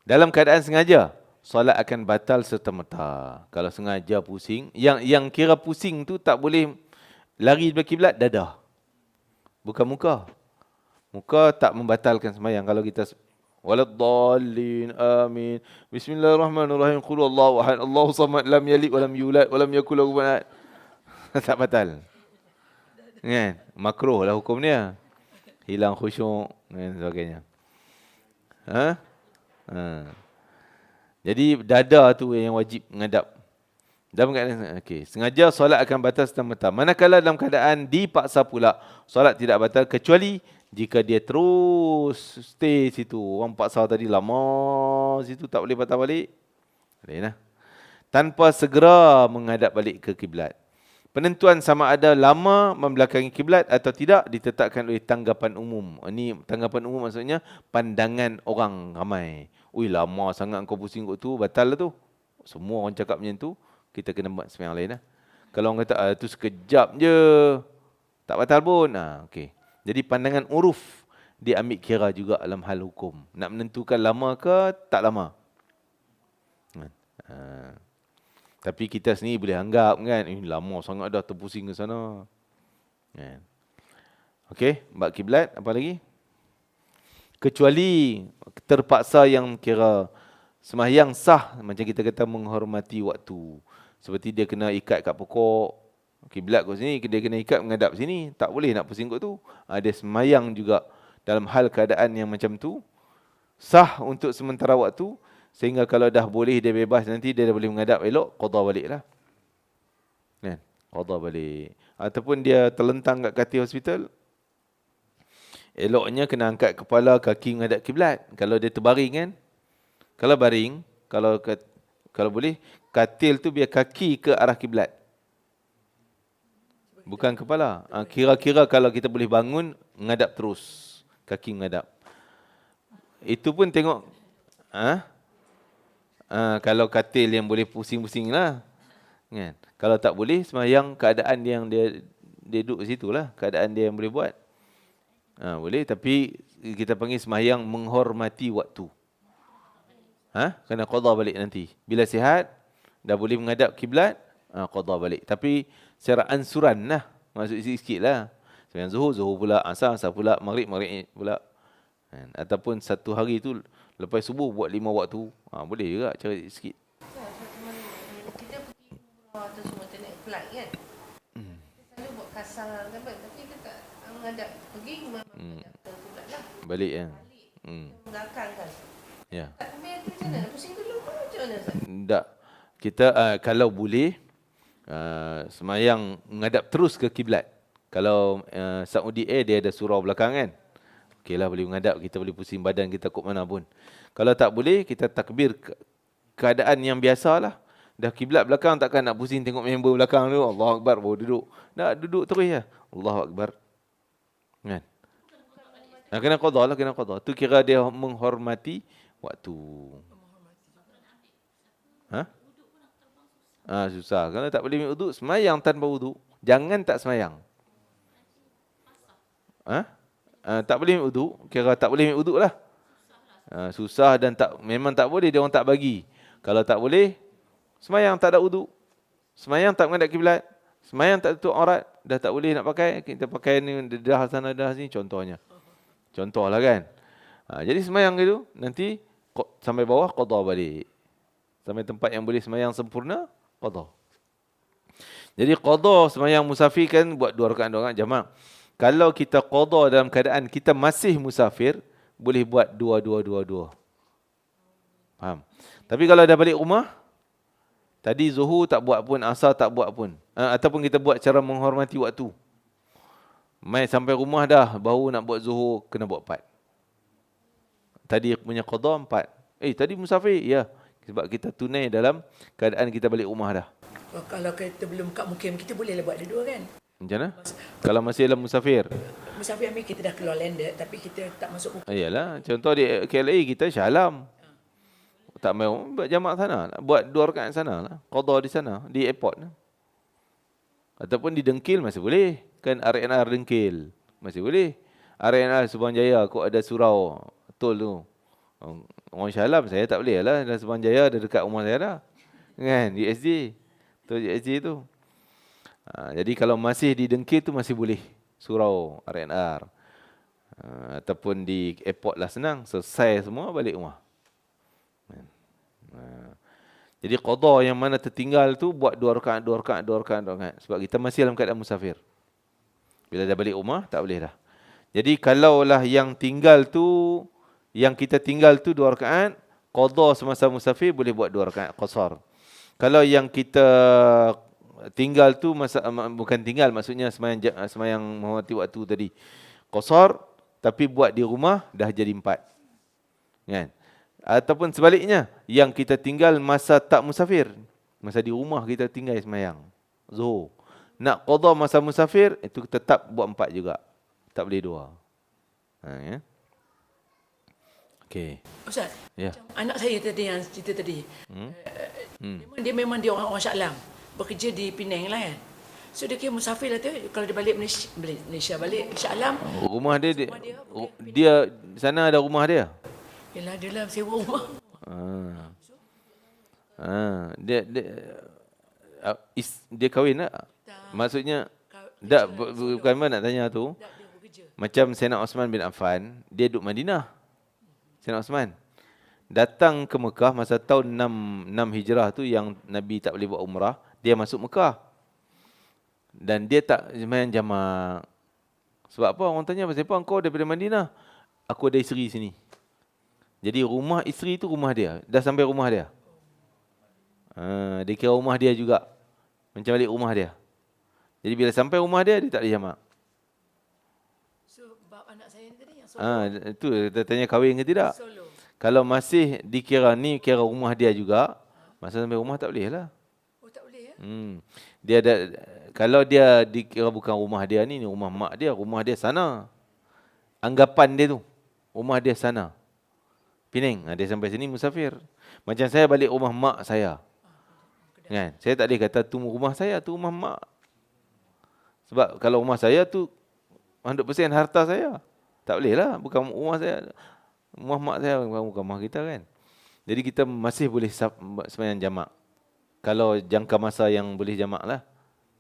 Dalam keadaan sengaja, solat akan batal serta-merta. Kalau sengaja pusing, yang kira pusing tu tak boleh lari dari kiblat, dadah. Bukan muka. Muka tak membatalkan sembahyang. Kalau kita waladdallin amin. Bismillahirrahmanirrahim. Qul huwallahu ahad. Allahu samad. Lam yalid wa lam yulad wa lam yakul lahu kufuwan ahad. Tak batal. Kan? Makruh lah hukum dia. Hilang khusyuk dan sebagainya. Jadi dada tu yang wajib menghadap. Dalam keadaan sengaja solat akan batal serta-merta. Manakala dalam keadaan dipaksa pula, solat tidak batal kecuali jika dia terus stay situ. Orang paksa tadi lama situ, tak boleh patah balik. Boleh lah. Tanpa segera menghadap balik ke kiblat. Penentuan sama ada lama membelakangi kiblat atau tidak ditetapkan oleh tanggapan umum. Ini tanggapan umum maksudnya pandangan orang ramai. Ui, lama sangat kau pusing kot tu, batal lah tu. Semua orang cakap macam tu, kita kena buat sembahyang lain lah. Kalau orang kata tu sekejap je, tak batal pun. Okey. Jadi pandangan uruf diambil kira juga dalam hal hukum. Nak menentukan lama ke tak lama. Tapi kita sendiri boleh anggap kan, lama sangat dah terpusing ke sana. Okey, bab kiblat, apa lagi? Kecuali terpaksa yang kira sembahyang sah, macam kita kata menghormati waktu. Seperti dia kena ikat kat pokok, kiblat kat sini, dia kena ikat menghadap sini, tak boleh nak pusing kat tu. Dia sembahyang juga dalam hal keadaan yang macam tu, sah untuk sementara waktu. Sehingga kalau dah boleh dia bebas, nanti dia dah boleh menghadap elok, qada balik lah. Kan? Qada balik. Ataupun dia terlentang kat katil hospital, eloknya kena angkat kepala, kaki menghadap kiblat. Kalau dia terbaring kan, kalau baring, kalau boleh, katil tu biar kaki ke arah kiblat. Bukan kepala. Kira-kira kalau kita boleh bangun, menghadap terus. Kaki menghadap. Itu pun tengok, kalau katil yang boleh pusing-pusing lah. Kan? Kalau tak boleh, sembahyang keadaan yang dia duduk situ lah. Keadaan dia yang boleh buat. Boleh, tapi kita panggil sembahyang menghormati waktu. Kena qada balik nanti. Bila sihat, dah boleh menghadap kiblat, qada balik. Tapi secara ansuran lah. Maksud sikit-sikit lah. Sembahyang zuhur pula, asar pula, maghrib pula. Ataupun satu hari tu, lepas subuh buat 5 waktu. Boleh juga cari sikit. Kita pergi umrah atau semua naik flight kan. Kita selalu buat kasar kan. Tapi kita tak menghadap. Pergi menghadap ke kiblat lah. Balik kan. Belakang kan. Ya. Tak kembali tu macam mana? Pusing dulu ke macam mana? Tak. Kita kalau boleh sembahyang menghadap terus ke kiblat. Kalau Saudi Air dia ada surau belakang kan. Okeylah, boleh menghadap, kita boleh pusing badan kita kok mana pun. Kalau tak boleh, kita takbir keadaan yang biasalah. Dah kiblat belakang, takkan nak pusing tengok member belakang tu. Allahu Akbar, baru duduk. Tak, duduk terus je. Allahu Akbar. Kan? Kena qada lah, kena qada. Tu kira dia menghormati waktu. Susah. Kalau tak boleh ambil wuduk, semayang tanpa wuduk. Jangan tak semayang. Tak boleh ambil wuduk, kira tak boleh ambil wuduk lah. Susah dan memang tak boleh, dia orang tak bagi. Kalau tak boleh, semayang tak ada wuduk. Semayang tak menghadap kiblat. Semayang tak tutup aurat. Dah tak boleh nak pakai, kita pakai ni dah sana dah sini contohnya. Contohlah kan. Jadi semayang gitu, nanti sampai bawah qada balik. Sampai tempat yang boleh semayang sempurna, qada. Jadi qada semayang musafir kan buat 2 rakaat jamak. Kalau kita qada dalam keadaan kita masih musafir, boleh buat dua. Faham? Tapi kalau dah balik rumah, tadi zuhur tak buat pun, asar tak buat pun. Ataupun kita buat cara menghormati waktu. Mai sampai rumah dah, baru nak buat zuhur, kena buat 4. Tadi punya qada 4. Tadi musafir? Ya. Sebab kita tunai dalam keadaan kita balik rumah dah. Kalau kita belum kat mukim, kita bolehlah buat dua-dua kan? Macam mana? Kalau masih dalam musafir? Musafir ambil kita dah keluar landed, tapi kita tak masuk mukim. Iyalah, contoh di KLA kita Shah Alam. Tak mau buat jamak sana, buat 2 rakaat sana lah. Qada di sana, di airport. Ataupun di Dengkil masih boleh. Kan RNR Dengkil masih boleh. RNR Subang Jaya kok ada surau tol tu. Orang Shah Alam saya tak boleh lah. Dan Subang Jaya ada dekat rumah saya dah. Kan, di USJ. Tu USJ tu. Jadi kalau masih di Dengkil tu masih boleh surau RNR. Ataupun di airport lah senang. Selesai semua balik rumah. Jadi qada yang mana tertinggal tu buat 2 rakaat. Sebab kita masih dalam keadaan musafir. Bila dah balik rumah tak boleh dah. Jadi kalaulah yang tinggal tu, yang kita tinggal tu 2 rakaat, qada semasa musafir boleh buat 2 rakaat qasar. Kalau yang kita tinggal tu bukan tinggal, maksudnya semayang menghormati waktu tadi, qasar, tapi buat di rumah dah jadi 4. Kan? Ataupun sebaliknya, yang kita tinggal masa tak musafir, masa di rumah kita tinggal semayang zuhur, nak qada masa musafir, itu tetap buat 4 juga, tak boleh 2. Ya. Okey. Ustaz, Ya. macam anak saya tadi yang cerita tadi, dia memang dia orang Shah Alam, bekerja di Penang lah kan. So dia kira musafir lah tu, kalau dia balik Malaysia balik Shah Alam, Rumah dia sana ada rumah dia. yelah dia lah sewa rumah. Dia kahwin tak? Maksudnya bukan mana nak tanya tu. Tak, dia bekerja. Macam Sayyidina Osman bin Affan, dia duduk Madinah. Sayyidina Osman datang ke Mekah masa tahun 6 Hijrah tu, yang Nabi tak boleh buat umrah, dia masuk Mekah. Dan dia tak sembahyang jamak. Sebab apa? Orang tanya, pasal apa engkau daripada Madinah? Aku ada isteri sini. Jadi rumah isteri tu rumah dia. Dah sampai rumah dia. Dia kira rumah dia juga. Macam balik rumah dia. Jadi bila sampai rumah dia, dia tak boleh jamak. So bab anak saya ni tadi yang solo. Itu kita tanya kahwin ke tidak. Solo. Kalau masih dikira ni kira rumah dia juga, masa sampai rumah tak boleh lah. Oh tak boleh ya? Dia ada, kalau dia dikira bukan rumah dia ni rumah mak dia, rumah dia sana. Anggapan dia tu, rumah dia sana. Penang, dia sampai sini musafir. Macam saya balik rumah mak saya. Kan? Saya tak boleh kata tu rumah saya, tu rumah mak. Sebab kalau rumah saya tu 100% harta saya. Tak boleh lah, bukan rumah saya. Rumah mak saya bukan rumah kita kan. Jadi kita masih boleh sembahyang jamak. Kalau jangka masa yang boleh jamak lah.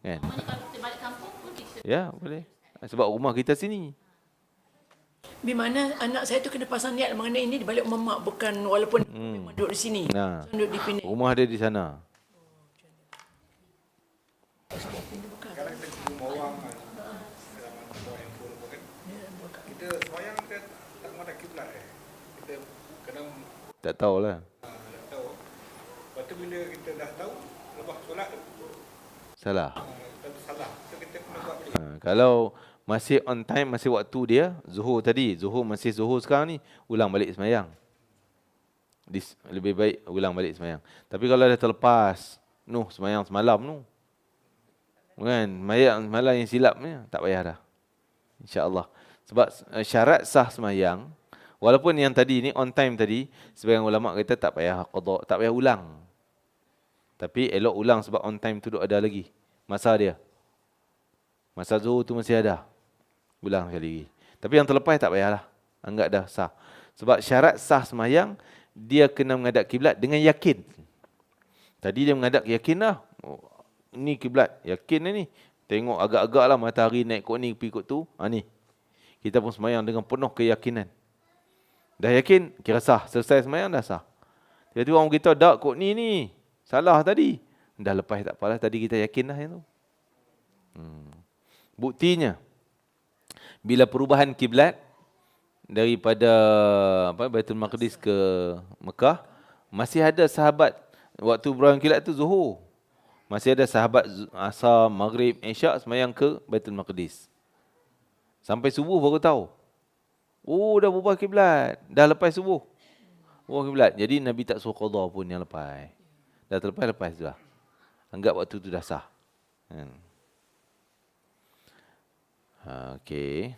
Kan? Mana kalau kita balik kampung pun kita Ya, boleh. Sebab rumah kita sini. Di mana anak saya tu kena pasang niat mengenai ini di balik rumah mak, bukan walaupun memang duduk di sini. Nah. Duduk di Penang. Rumah dia di sana. Sekarang kita cuba bawang dalam bawang yang full kan. Kita semayang kita tak menghadap kiblat Kita kadang Tak tahulah. tak tahu. Lepas tu bila kita dah tahu, lepas solat tu Salah. kita salah. So kita kena buat balik. Kalau masih on time, masih waktu dia, zuhur tadi, masih zuhur sekarang ni, ulang balik semayang. Lebih baik ulang balik semayang. Tapi kalau dah terlepas, semayang semalam kan, malam yang silap ni, tak payah dah. InsyaAllah. Sebab syarat sah semayang, walaupun yang tadi ni, on time tadi, sebagian ulama' kata tak payah qada, tak payah ulang. Tapi elok ulang sebab on time tu ada lagi. Masa dia. Masa zuhur tu masih ada. Ulang sekali lagi. Tapi yang terlepas tak payahlah. Anggap dah sah. Sebab syarat sah semayang, dia kena menghadap kiblat dengan yakin. Tadi dia menghadap yakin dah. Ni kiblat. Yakin ni. Tengok agak-agak lah matahari naik kot ni, pergi kot tu. Ni. Kita pun semayang dengan penuh keyakinan. Dah yakin, kira sah. Selesai semayang dah sah. Tiba-tiba orang kita, dak kot ni. Salah tadi. Dah lepas tak apalah. Tadi kita yakin dah yang tu. Buktinya, Bila perubahan kiblat daripada Baitul Maqdis ke Mekah, masih ada sahabat waktu perubahan kiblat tu Zuhur. Masih ada sahabat Asar, Maghrib, Isyak sembahyang ke Baitul Maqdis. Sampai subuh baru tahu. Oh, dah berubah kiblat. Dah lepas subuh. Berubah kiblat. Jadi Nabi tak suruh qada pun yang lepas. Dah terlepas sudah. Anggap waktu tu dah sah. Okey.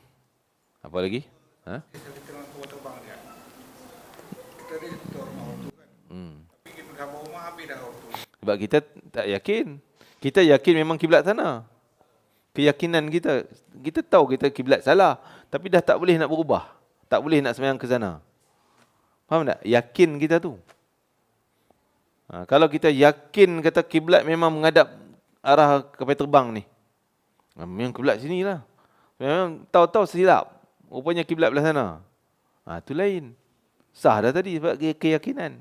Apa lagi? Kita dalam kapal terbang dia. Kita ada tutup rumah waktu kan. Tapi kita sampai rumah habis dah waktu. Sebab kita tak yakin. Kita yakin memang kiblat sana. Keyakinan kita. Kita tahu kita kiblat salah. Tapi dah tak boleh nak berubah. Tak boleh nak sembahyang ke sana. Faham tak? Yakin kita tu. Kalau kita yakin kata kiblat memang menghadap arah kapal terbang ni. Memang kiblat sini lah. Memang tahu-tahu silap. Rupanya kiblat belah sana. Tu lain. Sah dah tadi sebab keyakinan.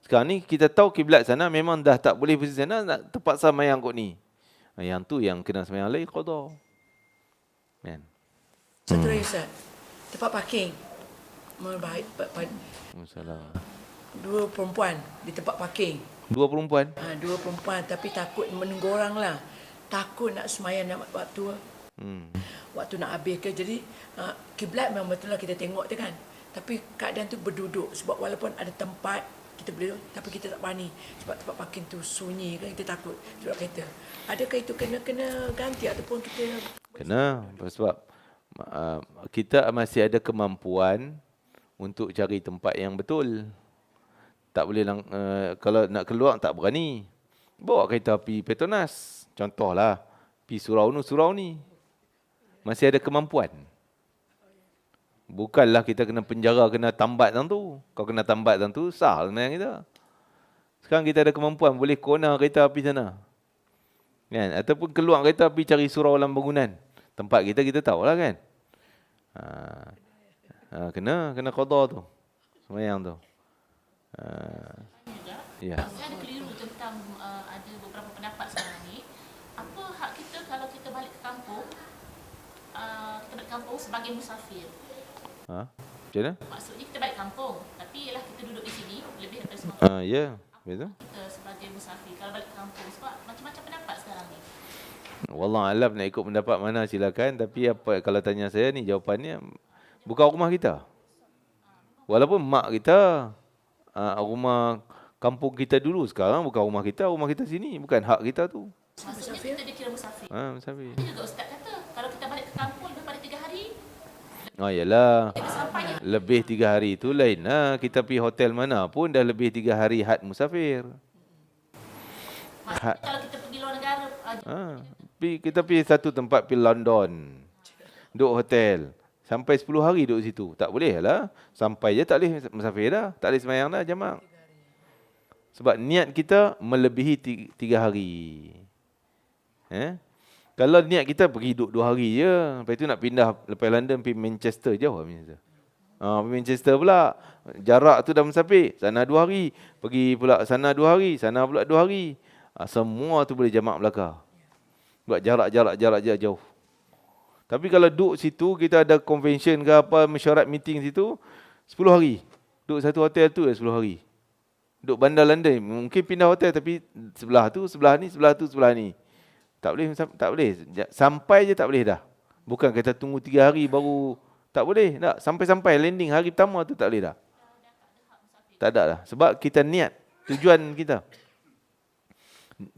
Sekarang ni kita tahu kiblat sana memang dah tak boleh pergi sana, nak terpaksa sembahyang kot ni. Yang tu yang kena sembahyang lain qada. Kan? Satu lagi Ustaz. Tempat parking. Baik. Masalah. Dua perempuan di tempat parking. Dua perempuan? Dua perempuan tapi takut menunggu orang lah. Takut nak sembahyang nak waktu. Waktu nak habis ke. Jadi kiblat memang betul lah kita tengok tu kan. Tapi keadaan tu berduduk. Sebab walaupun ada tempat kita boleh duduk, tapi kita tak berani. Sebab tempat parking tu sunyi kan. Kita takut duduk kereta. Adakah itu kena ganti ataupun kita... Kena. Sebab kita masih ada kemampuan untuk cari tempat yang betul. Tak boleh kalau nak keluar tak berani. Bawa kereta pergi Petronas. Contohlah, pergi surau ni. Masih ada kemampuan. Bukanlah kita kena penjara, kena tambat dalam tu. Kalau kena tambat dalam tu, sah dengan kita. Sekarang kita ada kemampuan, boleh kona kereta pergi sana. Kan? Ataupun keluar kereta pergi cari surau dalam bangunan. Tempat kita tahulah kan. Kena qada tu. Sembahyang tu. Ya. Saya ada keliru tentang ada beberapa pendapat sekarang ni. Apa hak kita kalau kita balik ke kampung? Kita balik kampung sebagai musafir. Macam mana? Maksudnya kita balik kampung, tapi ialah kita duduk di sini lebih daripada 9 tahun. Ya, betul. Kita sebagai musafir kalau balik kampung, sebab macam-macam pendapat sekarang ni. Wallahualam nak ikut pendapat mana silakan, tapi apa kalau tanya saya ni jawapannya bukan rumah kita. Walaupun mak kita rumah kampung kita dulu, sekarang bukan rumah kita sini, bukan hak kita tu. Maksudnya kita dikira musafir. Musafir. Ada juga ustaz kata kalau kita balik ke kampung lebih pada 3 hari, Yalah. kita sampainya. Lebih 3 hari tu lain lah. Kita pergi hotel mana pun dah lebih 3 hari had musafir. Maksudnya kalau kita pergi luar negara, Kita pergi satu tempat, pergi London. Duduk hotel. Sampai 10 hari duduk situ. Tak boleh lah. Sampai je tak boleh musafir dah. Tak boleh sembahyang dah jamak. Sebab niat kita melebihi 3 hari. Kalau niat kita pergi duduk 2 hari je. Lepas tu nak pindah lepas London pergi Manchester, jauh lah Manchester. Pergi Manchester pula. Jarak tu dah musafir. Sana 2 hari. Pergi pula sana 2 hari. Sana pula 2 hari. Semua tu boleh jamak belakang. Buat jarak jauh. Tapi kalau duduk situ, kita ada convention ke apa, mesyuarat meeting situ, 10 hari. Duduk satu hotel tu 10 hari. Duduk bandar London, mungkin pindah hotel tapi sebelah tu, sebelah ni, sebelah tu, sebelah ni. Tak boleh. Sampai je tak boleh dah. Bukan kita tunggu 3 hari baru, tak boleh. Tak. Sampai landing hari pertama tu tak boleh dah. Tak ada dah. Sebab kita niat, tujuan kita.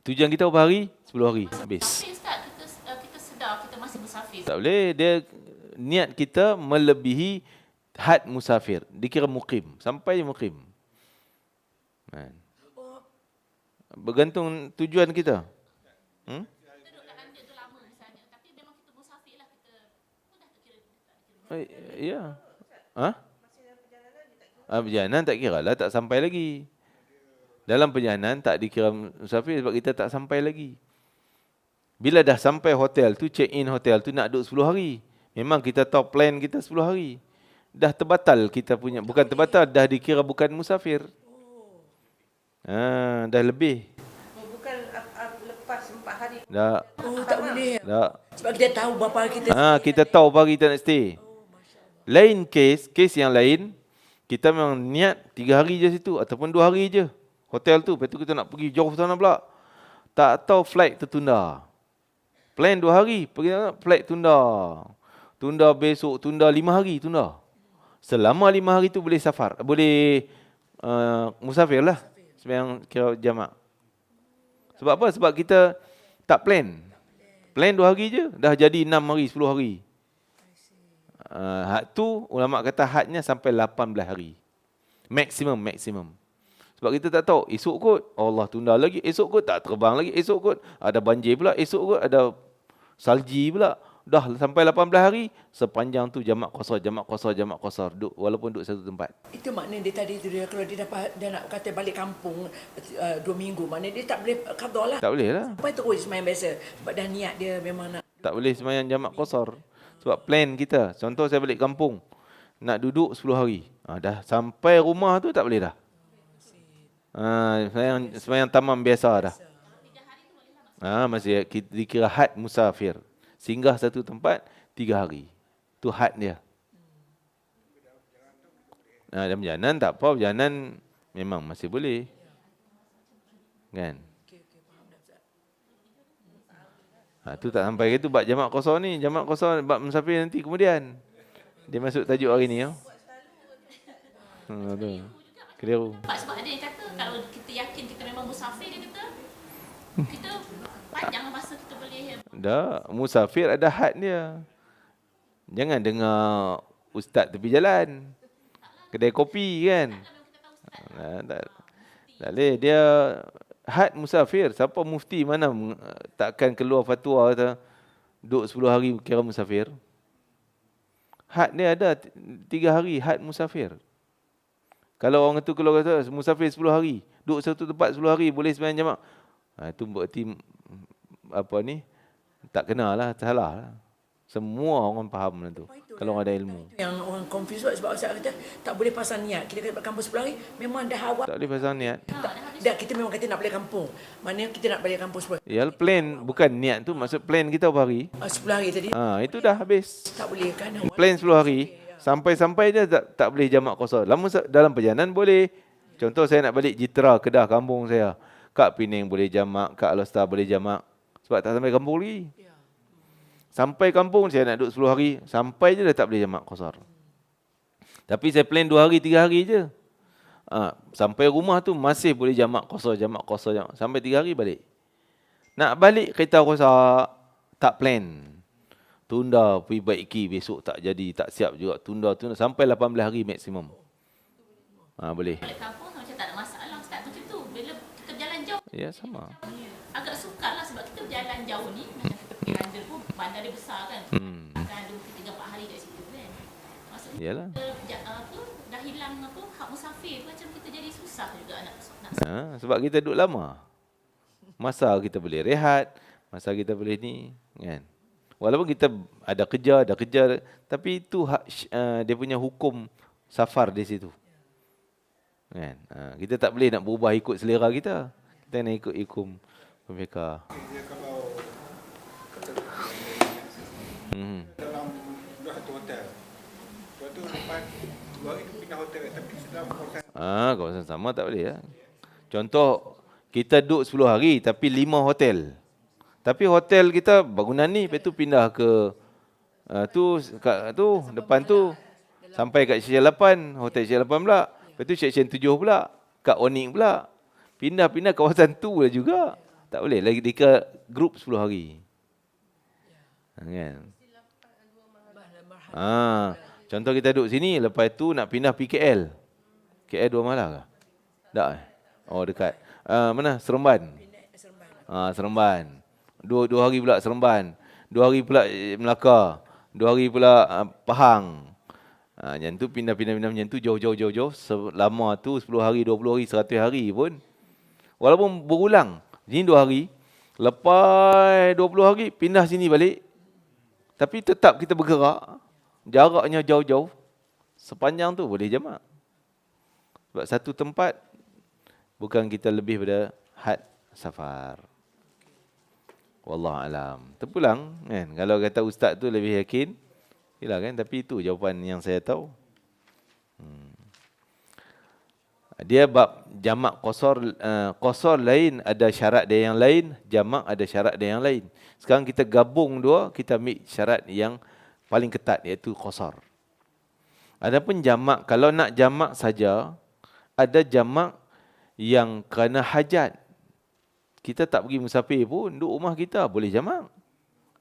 Tujuan kita berapa hari? 10 hari. Habis. Tapi ustaz, kita sedar kita masih musafir. Tak boleh. Dia niat kita melebihi had musafir. Dikira muqim. Sampai muqim. Bergantung tujuan kita. Kita duduk kat London tu lama misalnya, tapi memang kita musafir lah, kita pun dah terkira. Ya. Perjalanan tak kira lah, tak sampai lagi. Dalam perjalanan tak dikira musafir sebab kita tak sampai lagi. Bila dah sampai hotel tu, check in hotel tu nak duduk 10 hari. Memang kita tahu plan kita 10 hari. Dah terbatal kita punya. Bukan terbatal, dah dikira bukan musafir. Dah lebih. Bukan lepas 4 hari Tak. Oh, tak boleh. Tak. Sebab kita tahu berapa hari kita Kita tahu pagi kita nak stay. Lain kes yang lain, kita memang niat 3 hari je situ ataupun 2 hari je. Hotel tu, lepas tu kita nak pergi jauh sana pula. Tak tahu flight tertunda. Plan 2 hari, pergi sana, flight tunda. Tunda besok, tunda 5 hari, tunda. Selama 5 hari tu boleh safar, boleh musafir lah. Sebenarnya kira jamak. Sebab apa? Sebab kita tak plan. Plan 2 hari je, dah jadi 6 hari, 10 hari. Had tu, ulama' kata hadnya sampai 18 hari. Maksimum. Sebab kita tak tahu, esok kot, Allah tunda lagi, esok kot tak terbang lagi, esok kot ada banjir pula, esok kot ada salji pula. Dah sampai 18 hari, sepanjang tu jamak qasar. Duduk, walaupun duduk satu tempat. itu makna dia tadi tu dia kalau dia nak kata balik kampung 2 minggu, makna dia tak boleh qada lah. Tak boleh lah. Sampai terus sembahyang biasa. Sebab dah niat dia memang nak. Tak boleh sembahyang jamak qasar. Sebab plan kita, contoh saya balik kampung, nak duduk 10 hari. Dah sampai rumah tu tak boleh dah. Sembahyang tamam biasa dah. Masih dikira had musafir. Singgah satu tempat 3 hari. Tu had dia. Dan berjalan tak apa, berjalan memang masih boleh. Kan? Tu tak sampai gitu bab jamak qasar ni. Jamak qasar bab musafir nanti kemudian. Dia masuk tajuk hari ni. Tu. Keliru. Sebab ada yang kata kalau kita yakin kita memang musafir, dia kata kita panjang masa kita boleh. Dah, musafir ada had dia. Jangan dengar ustaz tepi jalan. Kedai kopi kan. Tak boleh. Dia had musafir. Siapa mufti mana takkan keluar fatwa kata duduk 10 hari kira musafir. Had dia ada 3 hari had musafir. Kalau orang tu keluar kata musafir 10 hari, duduk satu tempat 10 hari boleh sembahyang jamak. Itu berarti tak kenal lah, salah lah. Semua orang faham benda tu. Kalau orang ada ilmu. Yang orang confuse sebab Ustaz kata tak boleh pasang niat. Kita kata kampus 10 hari memang dah awal. Tak boleh pasang niat. Dah kita memang kata nak balik kampung. Maknanya kita nak balik kampung 10 hari. Ya, plan bukan niat tu, maksud plan kita berapa hari? 10 hari tadi. Itu dah habis. Tak boleh kan? Plan 10 hari. Sampai-sampai dia tak boleh jamak qasar. Dalam perjalanan boleh. Contoh saya nak balik Jitra, Kedah, kampung saya. Kat Pening boleh jamak, kat Alor-Star boleh jamak. Sebab tak sampai kampung lagi. Sampai kampung saya nak duduk 10 hari. Sampai je dah tak boleh jamak qasar. Tapi saya plan 2 hari, 3 hari je. Sampai rumah tu masih boleh jamak qasar. Sampai 3 hari balik. Nak balik kereta rosak, tak plan. Tunda, pergi baiki besok tak jadi, tak siap juga. Tunda sampai 18 hari maksimum. Boleh. Balik kampung macam tak ada masalah Ustaz macam tu. Bila kita berjalan jauh, Ya, sama. agak sukar lah sebab kita berjalan jauh ni. Macam kita pergi Randa pun bandar dia besar kan. Akan ada 3-4 hari kat situ kan. Maksudnya Yalah. kita dah hilang hak musafir. Macam kita jadi susah juga nak Sebab kita duduk lama. Masa kita boleh rehat, masa kita boleh ni, kan. Walaupun kita ada kerja, tapi itu dia punya hukum safar di situ. Kan? Kita tak boleh nak berubah ikut selera kita. Kita nak ikut hukum pemeka. Dia kalau kata dalam satu hotel. Lepas tu lepas 2 hari tu pindah hotel, tapi dalam kawasan Kawasan sama tak boleh lah. Contoh, kita duduk 10 hari tapi 5 hotel. Tapi hotel kita bangunan ni, lepas tu pindah ke depan tu sampai kat Seksyen 8, hotel Seksyen 8 pula. Lepas tu Seksyen 7 pula, kat Onyx pula. Pindah kawasan tu lah juga. Tak boleh lagi dekat grup 10 hari. Kan? Contoh kita duduk sini, lepas tu nak pindah pergi KL. KL 2 malam ke? Tak eh? Oh, dekat. Mana? Seremban. Seremban. 2 hari pula Seremban. 2 hari pula Melaka. 2 hari pula Pahang. Yang tu pindah macam tu jauh. Selama tu 10 hari, 20 hari, 100 hari pun. Walaupun berulang. Sini 2 hari. Lepas 20 hari pindah sini balik. Tapi tetap kita bergerak. Jaraknya jauh-jauh. Sepanjang tu boleh jamak. Sebab satu tempat bukan kita lebih pada had safar. Wallahualam. Terpulang kan. Kalau kata ustaz tu lebih yakin, yalah kan, tapi itu jawapan yang saya tahu. Dia bab jamak qasar, qasar lain ada syarat dia yang lain, jamak ada syarat dia yang lain. Sekarang kita gabung dua, kita ambil syarat yang paling ketat, iaitu qasar. Adapun jamak, kalau nak jamak saja, ada jamak yang kerana hajat. Kita tak pergi musafir pun, duduk rumah kita boleh jamak.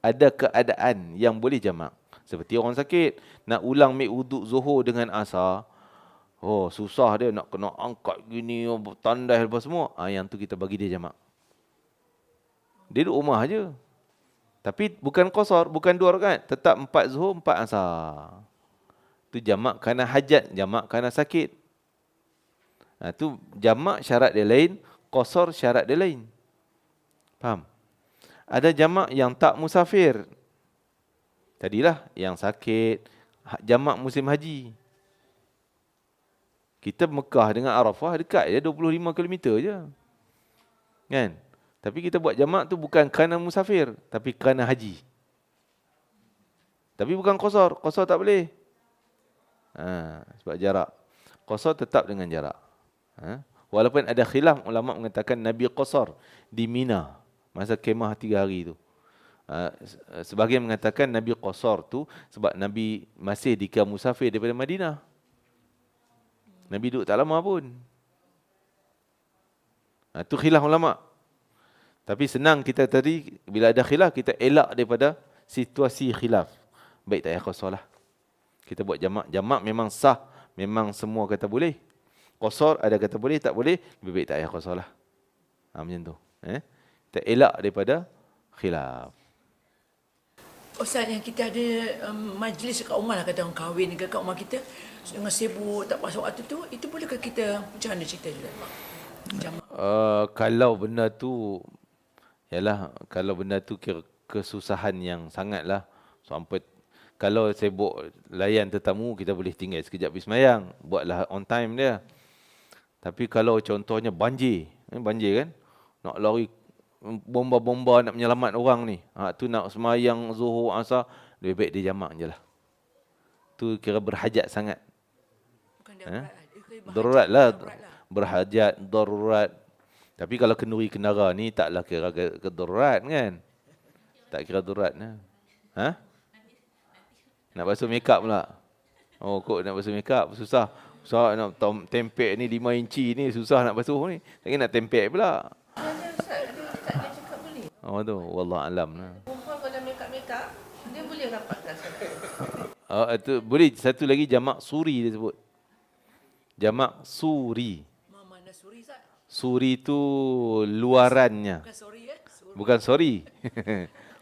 Ada keadaan yang boleh jamak. Seperti orang sakit, nak ulang ambil wuduk zuhur dengan asar. Oh, susah dia nak kena angkat gini, tandai lepas semua. Yang tu kita bagi dia jamak. Dia duduk rumah aja. Tapi bukan qasar, bukan 2 rakaat. Tetap 4 zuhur, 4 asar. Tu jamak kerana hajat, jamak kerana sakit. Tu jamak syarat dia lain, qasar syarat dia lain. Faham? Ada jamak yang tak musafir. Tadilah yang sakit, jamak musim haji. Kita Mekah dengan Arafah dekat je, 25 km je. Kan? Tapi kita buat jamak tu bukan kerana musafir, tapi kerana haji. Tapi bukan qasar, qasar tak boleh. Sebab jarak. Qasar tetap dengan jarak. Walaupun ada khilaf, ulama mengatakan Nabi qasar di Mina masa kemah 3 hari tu. Sebahagian mengatakan Nabi qasar tu sebab Nabi masih dikira musafir daripada Madinah. Nabi duduk tak lama pun. Itu khilaf ulama. Tapi senang kita tadi, bila ada khilaf, kita elak daripada situasi khilaf. Baik, tak payah qasar lah. Kita buat jamak. Jamak memang sah. Memang semua kata boleh. Qasar ada kata boleh, tak boleh. Lebih baik tak payah qasar lah. Macam tu. Kita elak daripada khilaf. Ustaz, yang kita ada majlis kat rumah lah, kata orang kahwin ke kat rumah kita, dengan sibuk tak pasal waktu tu, itu bolehkah kita, macam mana cerita juga? Kalau benda tu, yalah, kalau benda tu kira kesusahan yang sangat lah. Sampai, kalau sibuk layan tetamu, kita boleh tinggal sekejap pergi semayang. Buatlah on time dia. Tapi kalau contohnya banjir kan, nak lari bomba-bomba nak menyelamat orang ni. Tu nak semayang zuhur asar, lebih baik dia jamak je lah. Tu kira berhajat sangat. Bukan darurat lah. Berhajat, darurat. Tapi kalau kenduri kenara ni taklah kira ke darurat kan. Tak kira darurat. Nak basuh makeup pula. Oh, kok nak basuh makeup susah. Susah nak tempek ni 5 inci ni, susah nak basuh ni. Tak kira nak tempek pula. Oh tu, wallah alam lah. Perempuan kalau make-up, dia boleh rapatkan Itu boleh. Satu lagi jamak suri dia sebut. Jamak suri. Mana suri, Ustaz? Suri tu luarannya. Bukan sorry Suri. Bukan sorry.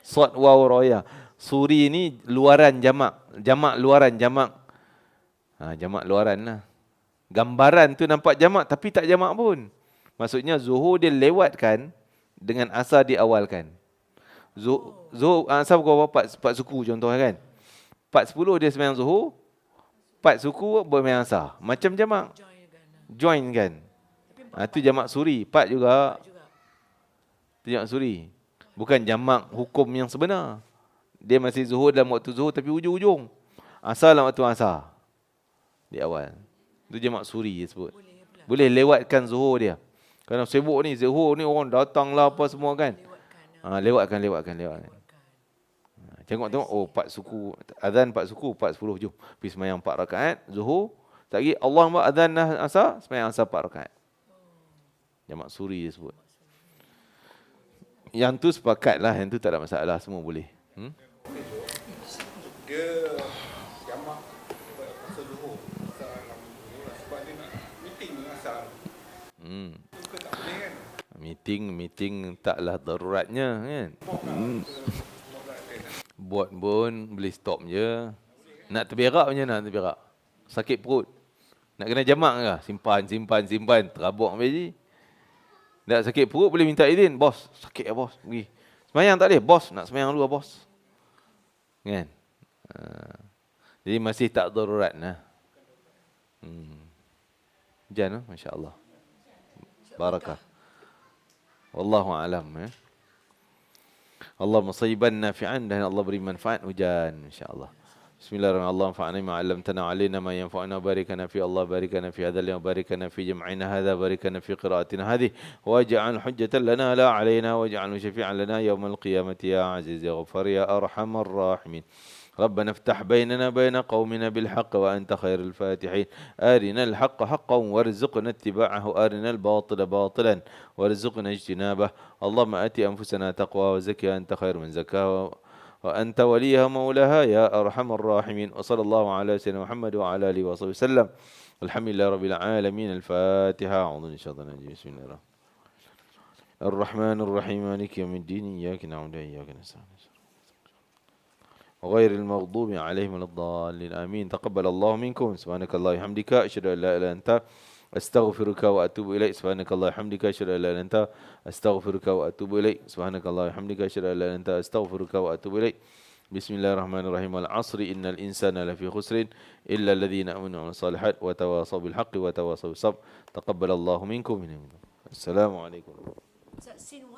Sod waw roya. Suri ni luaran jamak. Jamak luaran, jamak. Jamak luaran lah. Gambaran tu nampak jamak tapi tak jamak pun. Maksudnya zuhur dia lewatkan dengan asar diawalkan. Zuhur asar pukul 4 suku contohnya kan. 4.10 dia sembahyang zuhur, 4 suku bermain asar. Macam jamak. Join kan. Itu jamak suri. 4 juga. Itu jamak suri. Bukan jamak hukum yang sebenar. Dia masih zuhur dalam waktu zuhur tapi hujung-hujung. Asar dalam waktu asar. Di awal. Itu jamak suri dia sebut. Boleh lewatkan zuhur dia. Kerana sibuk ni, zuhur ni orang datang lah apa semua kan. Lewatkan. Tengok, oh 4 suku, azan 4 suku, 4.10 jom. Pergi semayang 4 rakaat, zuhur. Tak lagi Allah buat azan asar, semayang asar 4 rakaat. Jamak suri dia sebut. Yang tu sepakat lah, yang tu tak ada masalah, semua boleh. Dia jamak pasal zuhur, asar sebab dia nak meeting dengan asar. Itu tak boleh kan? Meeting taklah daruratnya kan. Buat pun boleh stop je. Nak terberak macam mana nak terberak? Sakit perut. Nak kena jamak ke? Simpan. Terabuk habis je. Nak sakit perut boleh minta izin. Bos, sakit ya bos. Pergi. Semayang tak boleh. Bos, nak semayang dulu bos. Kan? Jadi masih tak darurat lah. Jan, Masya Allah. Barakah. Wallahu a'lam. Allahumma sayyiban nafi'an, dan Allah beri manfaat hujan insya-Allah. Bismillahirrahmanirrahim. Allah anfa'na ma 'allamtana 'allimna ma yanfa'una, barikana fi Allah, barikana fi hadzal yawm, barikana fi jam'ina hadza, barikana fi qira'atina hadhihi, waj'al hujjatan lana la 'alaina, waj'alhu syafi'an lana yawmal qiyamati ya 'aziz ya ghaffar ya arhamar rahimin. ربنا افتح بيننا بين قومنا بالحق وأنت خير الفاتحين. أرنا الحق حقا وارزقنا اتباعه، أرنا الباطل باطلا وارزقنا اجتنابه. اللهم آت أنفسنا تقوى وزكها أنت خير من زكاها وأنت وليها مولاها يا أرحم الراحمين. وصلى الله على سيدنا محمد وعلى آله وصحبه وسلم. الحمد لله رب العالمين. الفاتحة. أعوذ بالله من الشيطان الرجيم. بسم الله الرحمن الرحيم. مالك يوم الدين. إياك نعبد وإياك نستعين غير المغضوب عليهم ولا الضالين آمين. تقبل الله منكم. سبحانك اللهم وبحمدك أشهد أن لا إله إلا أنت أستغفرك وأتوب إليك. سبحانك اللهم وبحمدك أشهد أن لا إله إلا أنت أستغفرك وأتوب إليك. سبحانك اللهم وبحمدك أشهد أن لا إله إلا أنت أستغفرك وأتوب إليك. بسم الله الرحمن الرحيم. والعصر إن الإنسان لفي خسر إلا الذين آمنوا وعملوا الصالحات وتواصوا بالحق وتواصوا بالصبر. تقبل الله منكم. السلام عليكم. Ustaz, scene